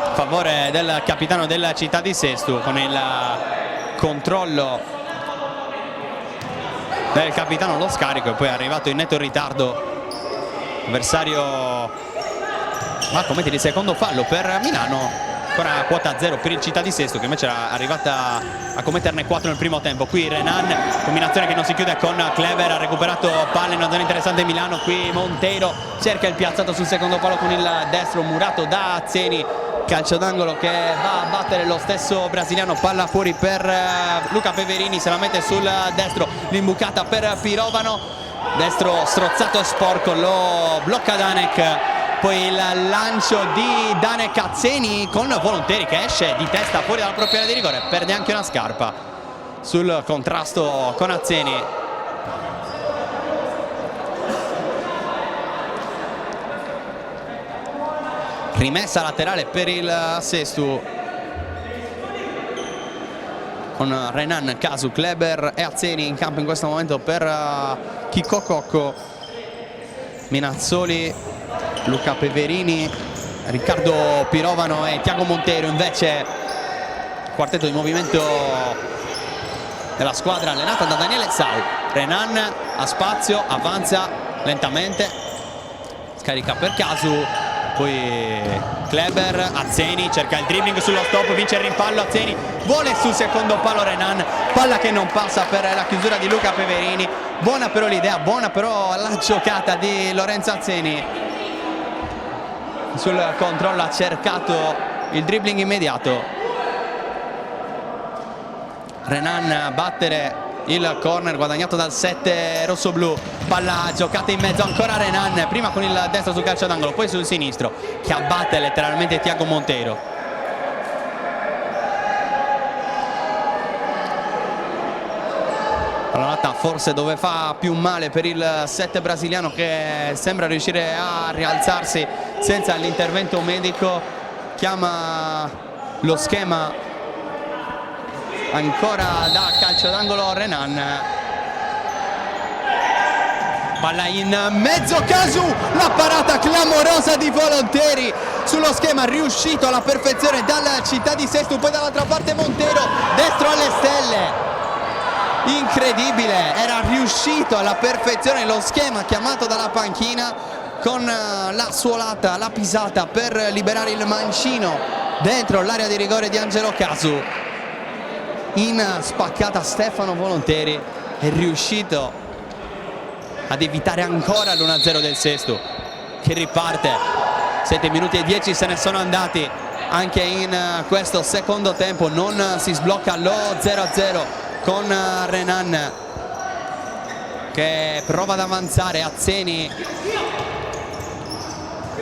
a favore del capitano della Città di Sestu, con il controllo del capitano, lo scarico, e poi è arrivato in netto ritardo avversario, ma commette il secondo fallo per Milano. Ancora quota 0 per il Città di Sestu che invece era arrivata a commetterne 4 nel primo tempo. Qui Renan, combinazione che non si chiude con Kleber, ha recuperato palle in una zona interessante Milano. Qui Monteiro cerca il piazzato sul secondo palo con il destro, murato da Azzeni. Calcio d'angolo che va a battere lo stesso brasiliano, palla fuori per Luca Peverini, se la mette sul destro, l'imbucata per Pirovano, destro strozzato e sporco, lo blocca Danek, poi il lancio di Danek, Azzeni con Volonteri che esce di testa fuori dalla propria area di rigore, perde anche una scarpa sul contrasto con Azzeni. Rimessa laterale per il Sestu con Renan, Casu, Kleber e Azzeni in campo in questo momento per Chicco Cocco. Minazzoli, Luca Peverini, Riccardo Pirovano e Tiago Montero. Invece quartetto di movimento della squadra allenata da Daniele Sau. Renan a spazio, avanza lentamente, scarica per Casu, poi Kleber, Azzeni cerca il dribbling sullo stop, vince il rimpallo, Azzeni vuole sul secondo palo Renan, palla che non passa per la chiusura di Luca Peverini. Buona però l'idea, buona però la giocata di Lorenzo Azzeni. Sul controllo ha cercato il dribbling immediato. Renan a battere il corner guadagnato dal 7 rossoblu. Palla giocata in mezzo, ancora Renan, prima con il destro sul calcio d'angolo, poi sul sinistro, che abbatte letteralmente Tiago Montero. Pallonata forse dove fa più male per il 7 brasiliano, che sembra riuscire a rialzarsi senza l'intervento medico. Chiama lo schema ancora da calcio d'angolo Renan. Palla in mezzo, Casu, la parata clamorosa di Volonteri sullo schema, riuscito alla perfezione dalla città di Sesto. Poi dall'altra parte Montero, destro alle stelle, incredibile, era riuscito alla perfezione lo schema chiamato dalla panchina, con la suolata, la pisata per liberare il mancino dentro l'area di rigore di Angelo Casu. In spaccata Stefano Volonteri è riuscito ad evitare ancora l'1-0 del Sesto, che riparte. 7 minuti e 10 se ne sono andati anche in questo secondo tempo. Non si sblocca lo 0-0 con Renan che prova ad avanzare. Azzeni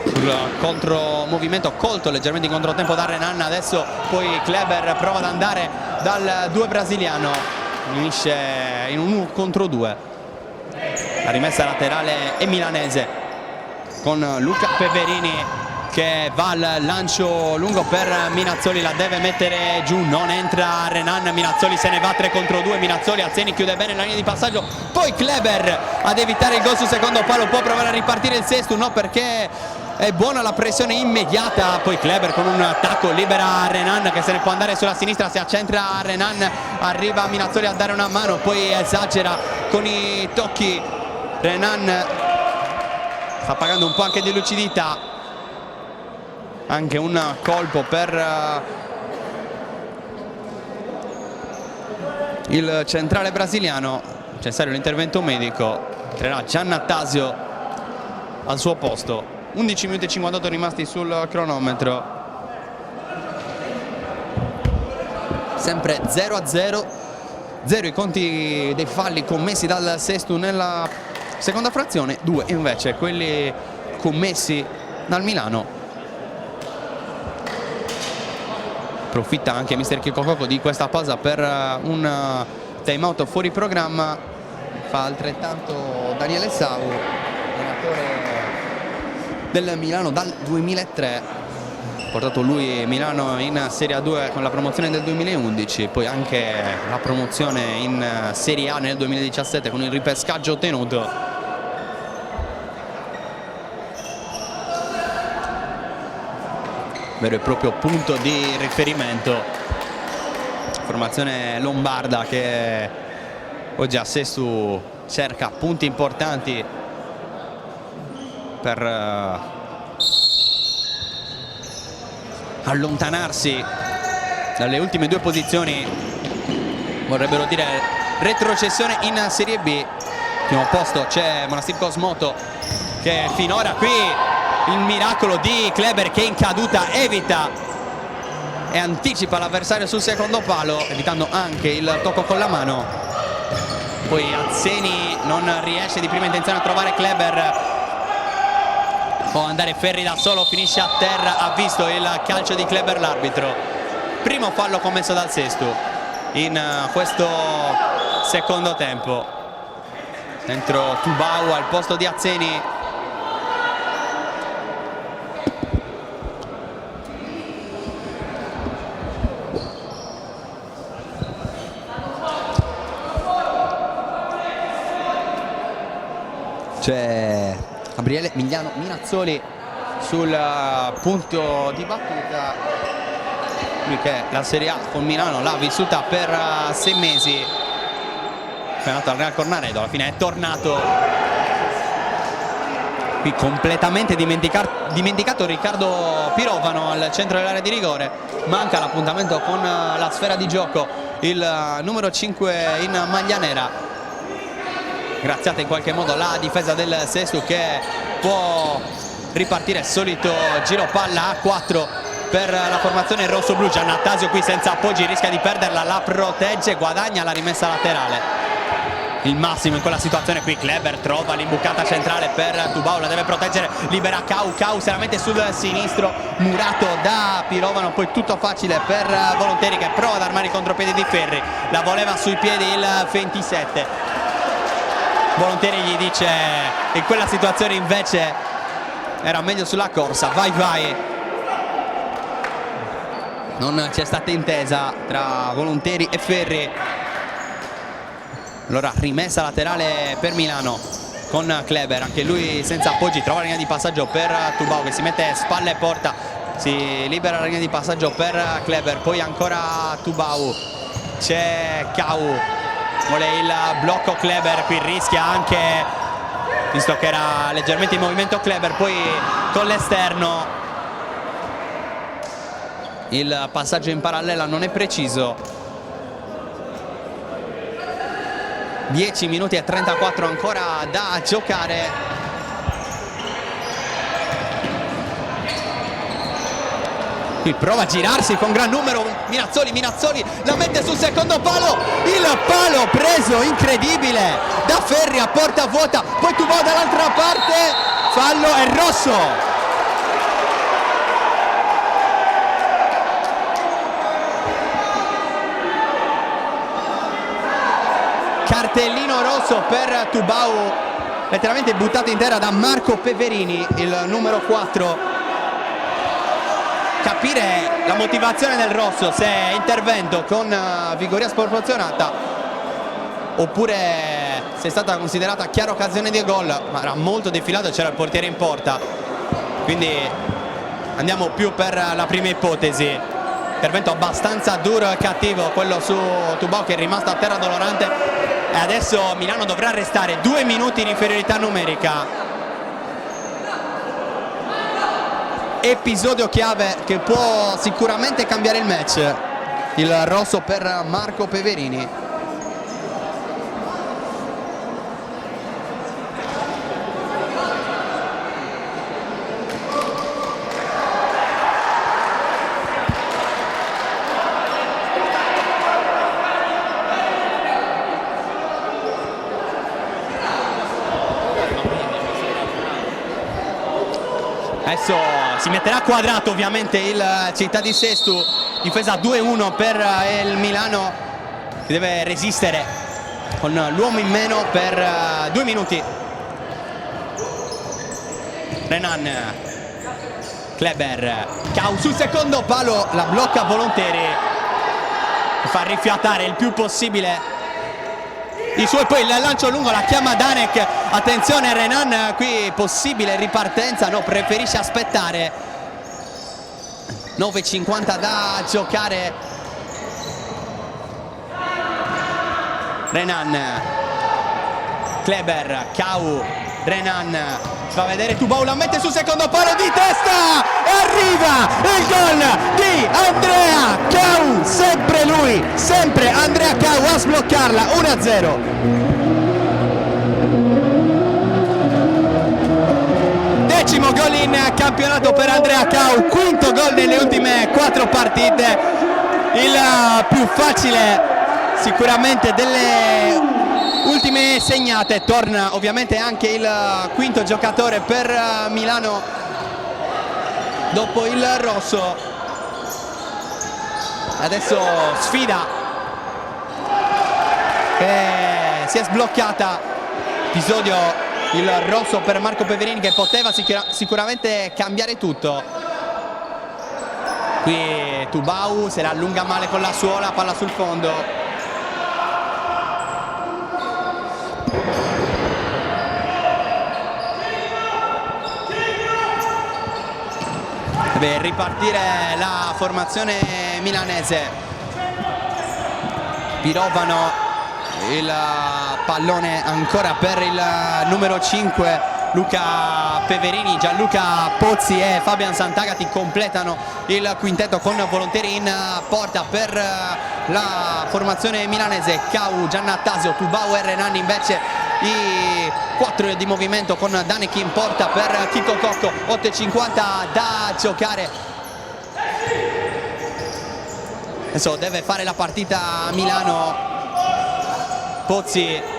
sul contromovimento, colto leggermente in controtempo da Renan. Adesso poi Kleber prova ad andare dal 2 brasiliano, finisce in un 1 contro 2. La rimessa laterale è milanese, con Luca Peverini che va al lancio lungo per Minazzoli, la deve mettere giù, non entra Renan. Minazzoli se ne va 3 contro 2. Minazzoli, Azzeni chiude bene la linea di passaggio, poi Kleber ad evitare il gol sul secondo palo. Può provare a ripartire il Sesto, no, perché è buona la pressione immediata. Poi Kleber con un attacco libera Renan, che se ne può andare sulla sinistra, si accentra Renan, arriva Minazzoli a dare una mano, poi esagera con i tocchi. Renan sta pagando un po' anche di lucidità, anche un colpo per il centrale brasiliano. Necessario l'intervento medico, entrerà Giannattasio al suo posto. 11 minuti e 58 rimasti sul cronometro, sempre 0-0, 0 i conti dei falli commessi dal Sesto nella seconda frazione, 2 invece quelli commessi dal Milano. Approfitta anche mister Chico Coco di questa pausa per un time out fuori programma. Fa altrettanto Daniele Sau, allenatore del Milano dal 2003, ha portato lui Milano in Serie A2 con la promozione del 2011, poi anche la promozione in Serie A nel 2017 con il ripescaggio ottenuto. Vero e proprio punto di riferimento, formazione lombarda che oggi a Sesto cerca punti importanti per allontanarsi dalle ultime 2 posizioni, vorrebbero dire retrocessione in Serie B. Al primo posto c'è Monastir Cosmoto, che finora qui il miracolo di Kleber, che in caduta evita e anticipa l'avversario sul secondo palo, evitando anche il tocco con la mano. Poi Azzeni non riesce di prima intenzione a trovare Kleber, può andare Ferri da solo, finisce a terra. Ha visto il calcio di Kleber l'arbitro. Primo fallo commesso dal Sesto in questo secondo tempo. Dentro Tubau al posto di Azzeni. C'è Gabriele Migliano Minazzoli sul punto di battuta, lui che la Serie A con Milano l'ha vissuta per 6 mesi, è andato al Real Cornaredo, alla fine è tornato qui completamente dimenticato Riccardo Pirovano al centro dell'area di rigore. Manca l'appuntamento con la sfera di gioco il numero 5 in maglia nera, graziata in qualche modo la difesa del Sestu che può ripartire. Solito giro palla a 4 per la formazione rosso-blu. Giannattasio qui senza appoggi, rischia di perderla, la protegge, guadagna la rimessa laterale. Il massimo in quella situazione qui. Kleber trova l'imbucata centrale per Tubau, la deve proteggere, libera Cau se la mette sul sinistro, murato da Pirovano, poi tutto facile per Volonteri che prova ad armare i contropiedi di Ferri, la voleva sui piedi il 27. Volonteri gli dice in quella situazione invece era meglio sulla corsa, vai. Non c'è stata intesa tra Volonteri e Ferri. Allora rimessa laterale per Milano con Kleber, anche lui senza appoggi, trova la linea di passaggio per Tubau che si mette spalle e porta, si libera la linea di passaggio per Kleber, poi ancora Tubau, c'è Cau, vuole il blocco Kleber, qui rischia anche, visto che era leggermente in movimento Kleber, poi con l'esterno il passaggio in parallela non è preciso. 10 minuti e 34 ancora da giocare. Qui prova a girarsi con gran numero Minazzoli la mette sul secondo palo, il palo preso, incredibile, da Ferri a porta vuota, poi Tubau dall'altra parte, fallo e rosso. Cartellino rosso per Tubau, letteralmente buttato in terra da Marco Peverini, il numero 4. Capire la motivazione del rosso, se è intervento con vigoria sproporzionata oppure se è stata considerata chiara occasione di gol, ma era molto defilato e c'era il portiere in porta, quindi andiamo più per la prima ipotesi. Intervento abbastanza duro e cattivo quello su Tubau, che è rimasto a terra dolorante, e adesso Milano dovrà restare 2 minuti in inferiorità numerica. Episodio chiave che può sicuramente cambiare il match. Il rosso per Marco Peverini. Adesso si metterà quadrato ovviamente il Città di Sestu, difesa 2-1 per il Milano che deve resistere con l'uomo in meno per 2 minuti. Renan, Kleber, Cau sul secondo palo, la blocca Volonteri, fa rifiatare il più possibile i suoi, poi il lancio lungo, la chiama Danek, attenzione Renan, qui possibile ripartenza, no, preferisce aspettare. 9:50 da giocare. Renan, Kleber, Cau, Renan, fa vedere Tubau, la mette sul secondo palo di testa e arriva il gol di Andrea Cau, sempre lui, sempre Andrea Cau a sbloccarla. 1-0. Decimo gol in campionato per Andrea Cau, quinto gol nelle ultime 4 partite, il più facile sicuramente delle ultime segnate. Torna ovviamente anche il quinto giocatore per Milano dopo il rosso. Adesso sfida che si è sbloccata. Episodio il rosso per Marco Peverini che poteva sicuramente cambiare tutto. Qui Tubau se la allunga male con la suola, palla sul fondo. Deve ripartire la formazione milanese. Pirovano, il pallone ancora per il numero 5 Luca Peverini. Gianluca Pozzi e Fabian Sant'Agati completano il quintetto con Volonteri in porta per la formazione milanese. Cau, Giannattasio, Tubau e Renan invece i 4 di movimento con Danec in porta per Chico Cocco. 8:50 da giocare. Adesso deve fare la partita a Milano Pozzi.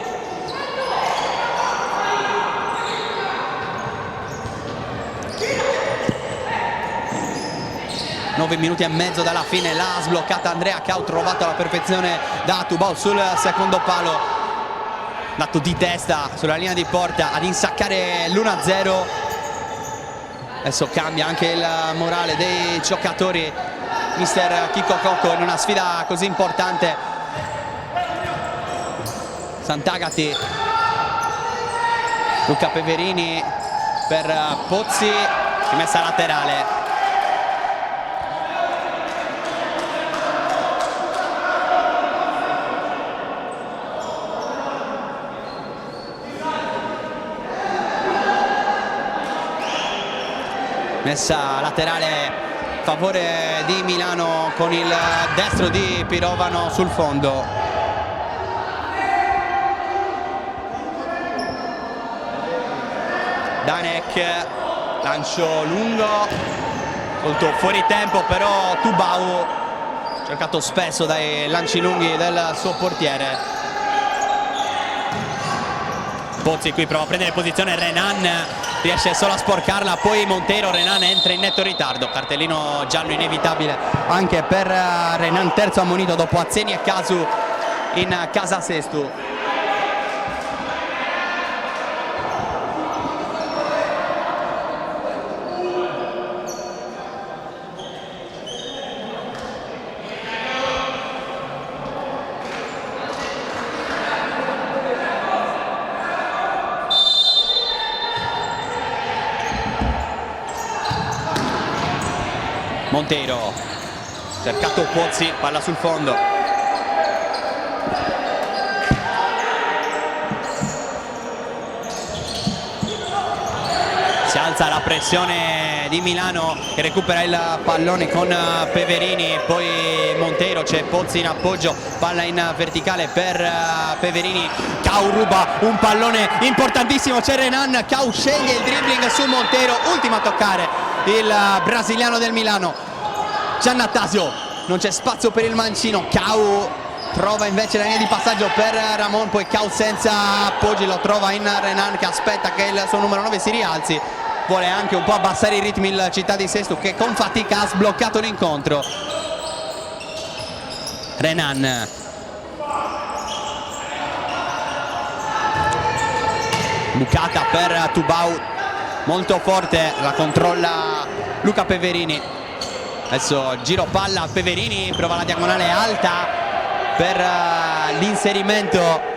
9 minuti e mezzo dalla fine, l'ha sbloccata Andrea Cau, trovato alla perfezione da Tubau sul secondo palo, dato di testa sulla linea di porta ad insaccare l'1-0. Adesso cambia anche il morale dei giocatori, mister Chico Cocco, in una sfida così importante. Sant'Agati, Luca Peverini per Pozzi, rimessa laterale. Messa laterale a favore di Milano con il destro di Pirovano sul fondo. Danec, lancio lungo, molto fuori tempo, però Tubau cercato spesso dai lanci lunghi del suo portiere. Pozzi qui prova a prendere posizione, Renan riesce solo a sporcarla, poi Montero. Renan entra in netto ritardo, cartellino giallo inevitabile anche per Renan, terzo ammonito dopo Azzeni e Casu in casa Sestu. Montero, cercato Pozzi, palla sul fondo. Si alza la pressione di Milano che recupera il pallone con Peverini, poi Montero, c'è Pozzi in appoggio, palla in verticale per Peverini. Cau ruba un pallone importantissimo, c'è Renan, Cau sceglie il dribbling su Montero, ultimo a toccare il brasiliano del Milano. Giannattasio, non c'è spazio per il mancino, Cau trova invece la linea di passaggio per Ramon, poi Cau senza appoggi, lo trova in Renan che aspetta che il suo numero 9 si rialzi, vuole anche un po' abbassare i ritmi il Città di Sestu che con fatica ha sbloccato l'incontro. Renan, bucata per Tubau, molto forte, la controlla Luca Peverini. Adesso giro palla a Peverini, prova la diagonale alta per l'inserimento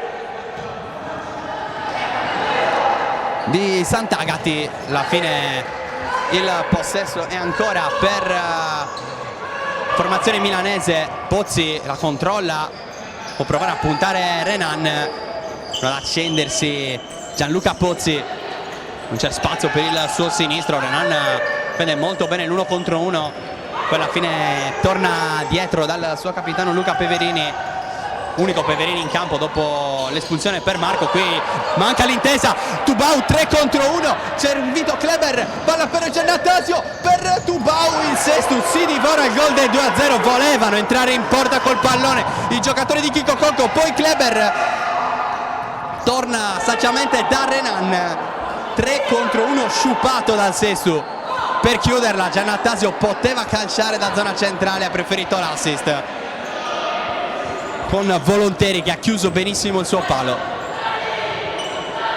di Sant'Agati. Alla fine il possesso è ancora per formazione milanese. Pozzi la controlla, può provare a puntare Renan, prova ad accendersi Gianluca Pozzi, non c'è spazio per il suo sinistro. Renan prende molto bene l'1 contro 1, poi alla fine torna dietro dal suo capitano Luca Peverini, unico Peverini in campo dopo l'espulsione per Marco. Qui manca l'intesa, Tubau 3 contro 1, c'è Vito Kleber, palla per Giannattasio, per Tubau in Sestu, si divora il gol del 2-0, volevano entrare in porta col pallone i giocatori di Chico Cocco, poi Kleber torna saggiamente da Renan. 3 contro 1 sciupato dal Sestu. Per chiuderla Giannattasio poteva calciare da zona centrale, ha preferito l'assist con Volonteri che ha chiuso benissimo il suo palo.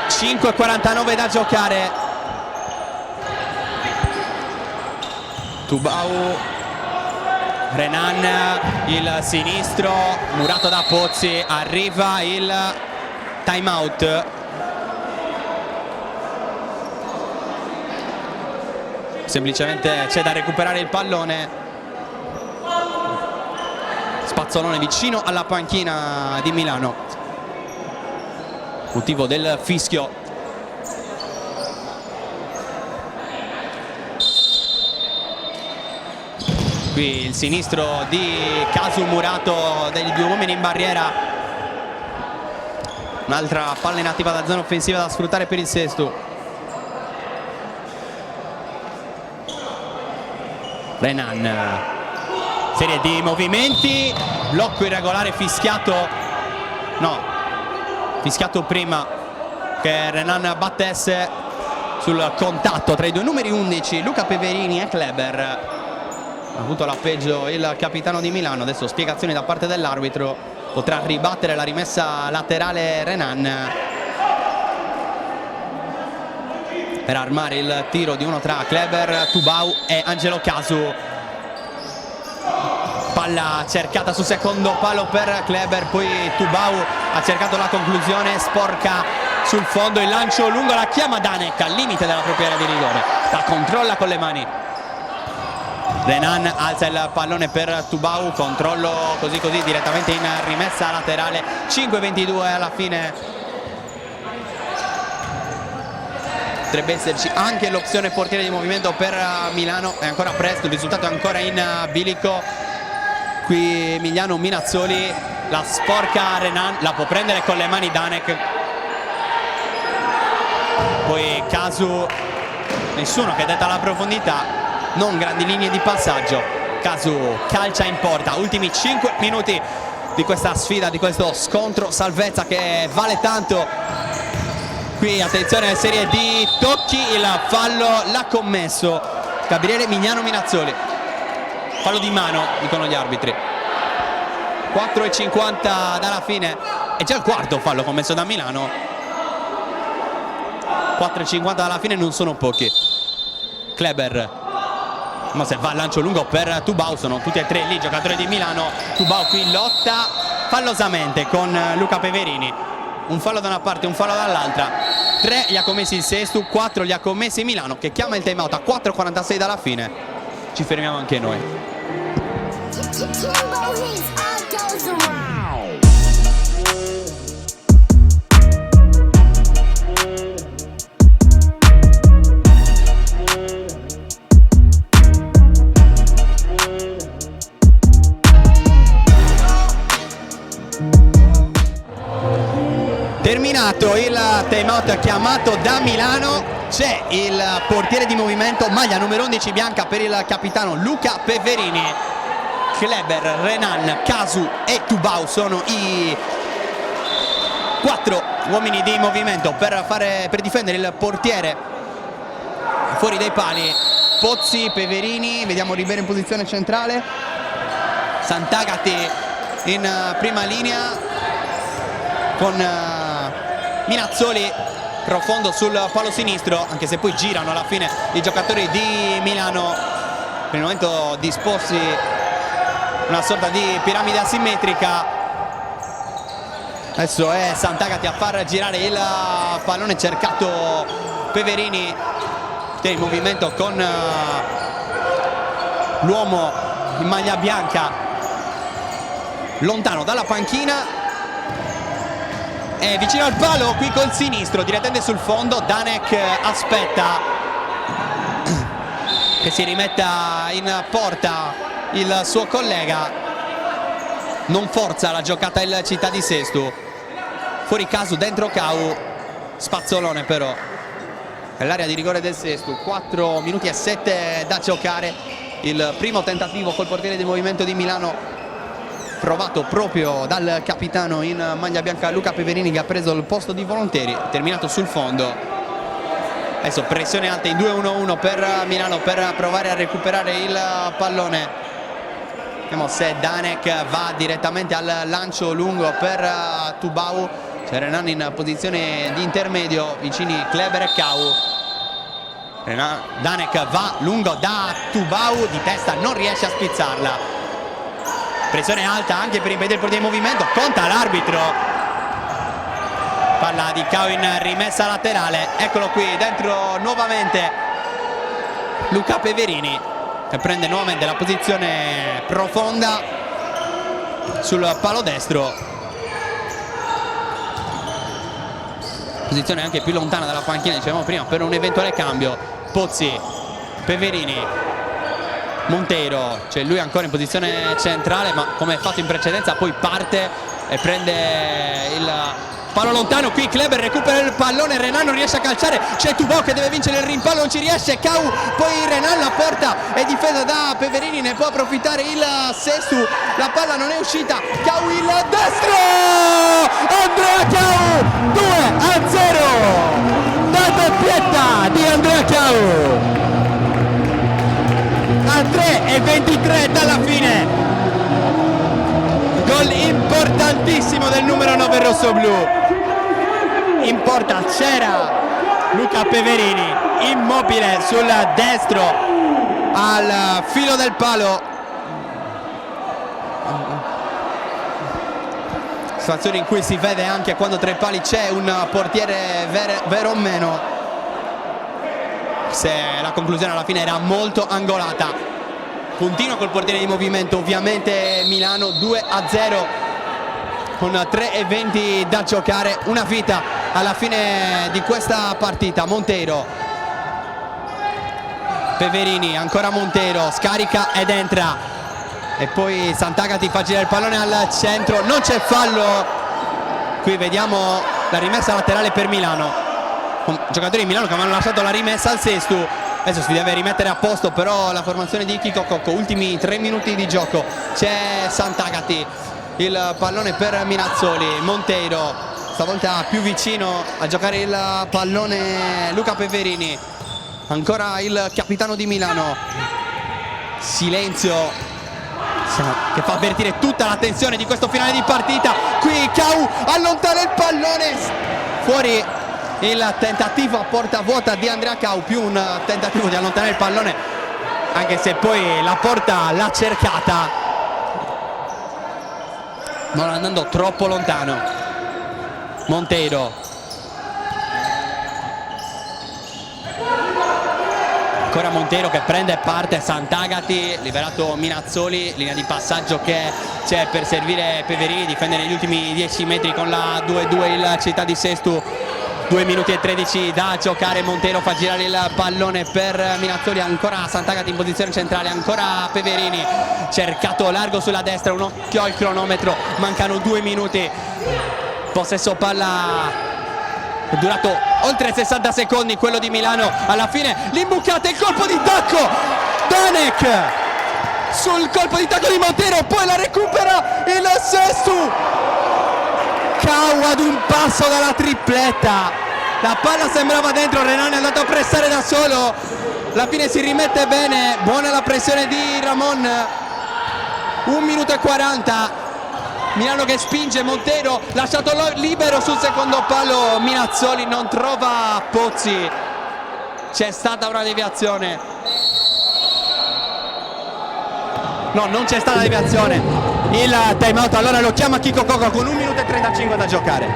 5:49 da giocare. Tubau, Renan, il sinistro murato da Pozzi, arriva il time out. semplicemente c'è da recuperare il pallone. Spazzolone vicino alla panchina di Milano, motivo del fischio. Qui il sinistro di Casu murato dagli due uomini in barriera. Un'altra palla inattiva da zona offensiva da sfruttare per il Sestu. Renan, serie di movimenti, blocco irregolare fischiato, no, fischiato prima che Renan battesse sul contatto tra i due numeri 11, Luca Peverini e Kleber. Ha avuto l'appeggio il capitano di Milano. Adesso spiegazioni da parte dell'arbitro. Potrà ribattere la rimessa laterale Renan per armare il tiro di uno tra Kleber, Tubau e Angelo Casu. Palla cercata sul secondo palo per Kleber, poi Tubau ha cercato la conclusione, sporca sul fondo, il lancio lungo, la chiama Danek al limite della propria area di rigore, la controlla con le mani. Renan alza il pallone per Tubau, controllo così direttamente in rimessa laterale. 5-22 alla fine. Potrebbe esserci anche l'opzione portiere di movimento per Milano, è ancora presto, il risultato è ancora in bilico. Qui Emiliano Minazzoli, la sporca Renan, la può prendere con le mani Danek. Poi Casu, nessuno che detta la profondità, non grandi linee di passaggio. Casu calcia in porta, ultimi 5 minuti di questa sfida, di questo scontro salvezza che vale tanto. Qui attenzione alle serie di tocchi, il fallo l'ha commesso Gabriele Emiliano Minazzoli, fallo di mano dicono gli arbitri. 4:50 dalla fine, è già il quarto fallo commesso da Milano. 4:50 dalla fine non sono pochi. Kleber, ma se va al lancio lungo per Tubau, sono tutti e tre lì giocatori di Milano. Tubau qui lotta fallosamente con Luca Peverini, un fallo da una parte, un fallo dall'altra. 3 li ha commessi il Sestu, 4 li ha commessi Milano, che chiama il time out a 4:46 dalla fine. Ci fermiamo anche noi. Terminato il timeout chiamato da Milano, c'è il portiere di movimento, maglia numero 11 bianca per il capitano Luca Peverini. Kleber, Renan, Casu e Tubau sono i 4 uomini di movimento per difendere il portiere fuori dai pali. Pozzi, Peverini, vediamo Ribera in posizione centrale, Santagati in prima linea con Minazzoli profondo sul palo sinistro, anche se poi girano alla fine i giocatori di Milano, per il momento disposti una sorta di piramide asimmetrica. Adesso è Santagati a far girare il pallone, cercato Peverini, in movimento con l'uomo in maglia bianca lontano dalla panchina. È vicino al palo qui col sinistro, direttamente sul fondo. Danek aspetta che si rimetta in porta il suo collega, non forza la giocata il Città di Sestu. Fuori Casu, dentro Cau, spazzolone però nell'area di rigore del Sestu. 4 minuti e 7 da giocare. Il primo tentativo col portiere di movimento di Milano, provato proprio dal capitano in maglia bianca Luca Peverini, che ha preso il posto di Volonteri, terminato sul fondo. Adesso pressione alta in 2-1-1 per Milano per provare a recuperare il pallone. Vediamo se Danek va direttamente al lancio lungo per Tubau. C'è Renan in posizione di intermedio, vicini Kleber e Cau. Danek va lungo da Tubau, di testa non riesce a spizzarla. Pressione alta anche per impedire il portiere in movimento, conta l'arbitro. Palla di Cau in rimessa laterale, eccolo qui dentro nuovamente Luca Peverini, che prende nuovamente la posizione profonda sul palo destro, posizione anche più lontana dalla panchina, dicevamo prima, per un eventuale cambio. Pozzi, Peverini, Monteiro, cioè lui ancora in posizione centrale, ma come fatto in precedenza poi parte e prende il palo lontano. Qui Kleber recupera il pallone, Renan non riesce a calciare, c'è Tubau che deve vincere il rimpallo, non ci riesce, Cau, poi Renan la porta, è difesa da Peverini, ne può approfittare il Sestu, la palla non è uscita, Cau il destro, Andrea Cau, 2-0 da doppietta di Andrea Cau a 3:23 dalla fine. Gol importantissimo del numero 9 rossoblu. In porta c'era Luca Peverini, immobile sul destro al filo del palo. Situazione in cui si vede anche quando tra i pali c'è un portiere vero o meno, se la conclusione alla fine era molto angolata. Continua col portiere di movimento ovviamente Milano, 2-0 con 3:20 da giocare, una vita alla fine di questa partita. Monteiro, Peverini, ancora Monteiro, scarica ed entra, e poi Sant'Agati fa girare il pallone al centro, non c'è fallo. Qui vediamo la rimessa laterale per Milano, giocatori di Milano che avevano lasciato la rimessa al Sestu. Adesso si deve rimettere a posto però la formazione di Kiko Cocco. Ultimi 3 minuti di gioco, c'è Sant'Agati, il pallone per Minazzoli, Monteiro stavolta più vicino a giocare il pallone Luca Peverini, ancora il capitano di Milano. Silenzio che fa avvertire tutta la tensione di questo finale di partita. Qui Cau allontana il pallone, fuori il tentativo a porta vuota di Andrea Cau, più un tentativo di allontanare il pallone, anche se poi la porta l'ha cercata, non andando troppo lontano. Monteiro, ancora Monteiro che prende e parte, Sant'Agati, liberato Minazzoli, linea di passaggio che c'è per servire Peverini, difendere gli ultimi 10 metri con la 2-2 il Città di Sestu. 2 minuti e 13 da giocare, Monteiro fa girare il pallone per Minazzoli, ancora Sant'Agati in posizione centrale, ancora Peverini, cercato largo sulla destra, un occhio al cronometro, mancano 2 minuti, possesso palla durato oltre 60 secondi, quello di Milano. Alla fine l'imbucata, il colpo di tacco, Danek sul colpo di tacco di Monteiro, poi la recupera il Sestu. Cau ad un passo dalla tripletta, la palla sembrava dentro, Renan è andato a pressare da solo, alla fine si rimette bene, buona la pressione di Ramon. 1 minuto e 40, Milano che spinge, Monteiro lasciato libero sul secondo palo, Minazzoli non trova Pozzi, c'è stata una deviazione, no, non c'è stata deviazione. Il time out allora lo chiama Kiko Cocco con 1 minuto e 35 da giocare.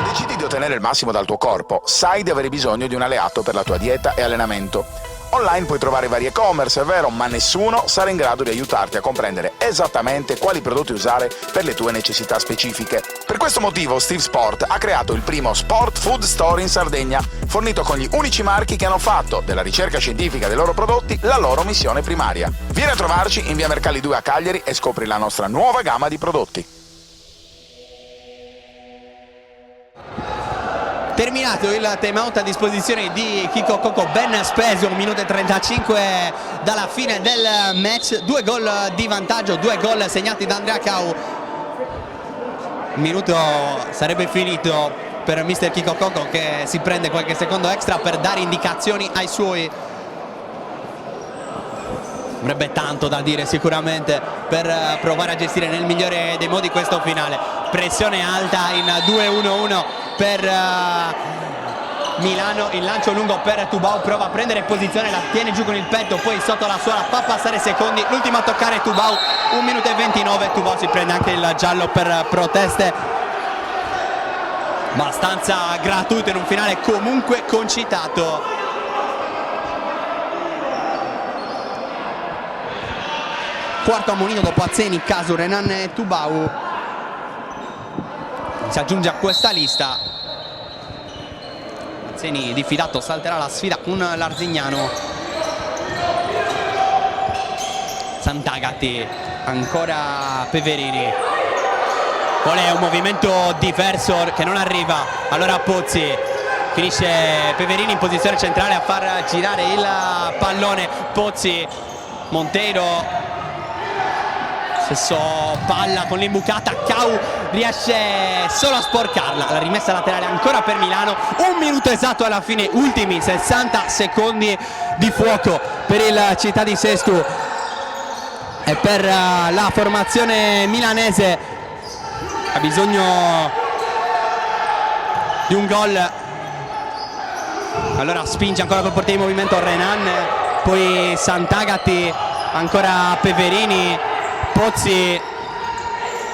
Decidi di ottenere il massimo dal tuo corpo, sai di avere bisogno di un alleato per la tua dieta e allenamento. Online puoi trovare vari e-commerce, è vero, ma nessuno sarà in grado di aiutarti a comprendere esattamente quali prodotti usare per le tue necessità specifiche. Per questo motivo Steve Sport ha creato il primo Sport Food Store in Sardegna, fornito con gli unici marchi che hanno fatto della ricerca scientifica dei loro prodotti la loro missione primaria. Vieni a trovarci in via Mercalli 2 a Cagliari e scopri la nostra nuova gamma di prodotti. Terminato il time out a disposizione di Kiko Cocco, ben speso, 1 minuto e 35 dalla fine del match, 2 gol di vantaggio, 2 gol segnati da Andrea Cau. Il minuto sarebbe finito per mister Kiko Cocco, che si prende qualche secondo extra per dare indicazioni ai suoi. Avrebbe tanto da dire sicuramente per provare a gestire nel migliore dei modi questo finale. Pressione alta in 2-1-1 per Milano, il lancio lungo per Tubau, prova a prendere posizione, la tiene giù con il petto, poi sotto la suola, fa passare secondi, l'ultimo a toccare Tubau, 1 minuto e 29, Tubau si prende anche il giallo per proteste abbastanza gratuito in un finale comunque concitato. quarto ammonito dopo Azzeni, Casu, Renan e Tubau. Si aggiunge a questa lista. Azzeni diffidato, salterà la sfida con l'Arzignano. Sant'Agati, ancora Peverini. Vuole un movimento diverso che non arriva. Allora Pozzi, finisce Peverini in posizione centrale a far girare il pallone. Pozzi, Monteiro, stesso palla con l'imbucata. Cau riesce solo a sporcarla. La rimessa laterale ancora per Milano. 1 minuto esatto alla fine, ultimi 60 secondi di fuoco per il Città di Sestu e per la formazione milanese. Ha bisogno di un gol. Allora spinge ancora col portiere in movimento Renan, poi Sant'Agati, ancora Peverini. Pozzi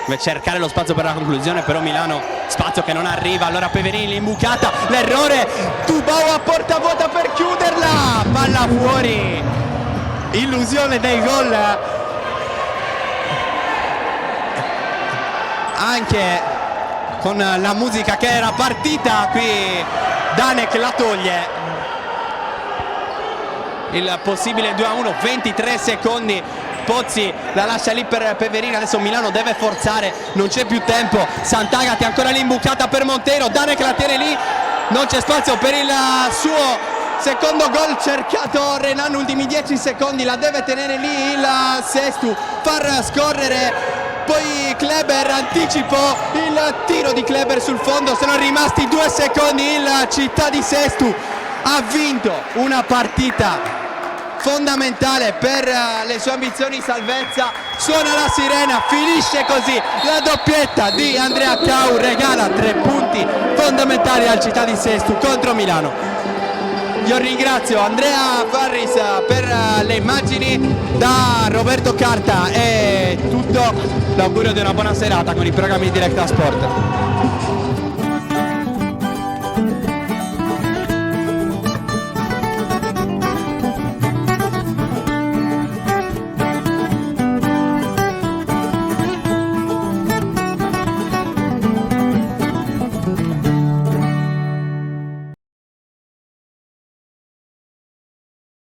deve cercare lo spazio per la conclusione, però Milano spazio che non arriva. Allora Peverini, l'imbucata, l'errore, Tubau a porta vuota per chiuderla, palla fuori, illusione del gol anche con la musica che era partita. Qui Danek la toglie, il possibile 2-1, 23 secondi. Pozzi la lascia lì per Peverini, adesso Milano deve forzare, non c'è più tempo. Sant'Agati ancora l'imbucata per Monteiro, Danek la tiene lì, non c'è spazio per il suo secondo gol cercato. Renan, ultimi 10 secondi, la deve tenere lì il Sestu, far scorrere. Poi Kleber, anticipo il tiro di Kleber sul fondo, sono rimasti 2 secondi. Il Città di Sestu ha vinto una partita fondamentale per le sue ambizioni di salvezza. Suona la sirena, finisce così la doppietta di Andrea Cau, regala 3 punti fondamentali al Città di Sestu contro Milano. Io ringrazio Andrea Farris per le immagini, da Roberto Carta è tutto, l'augurio di una buona serata con i programmi di Directa Sport.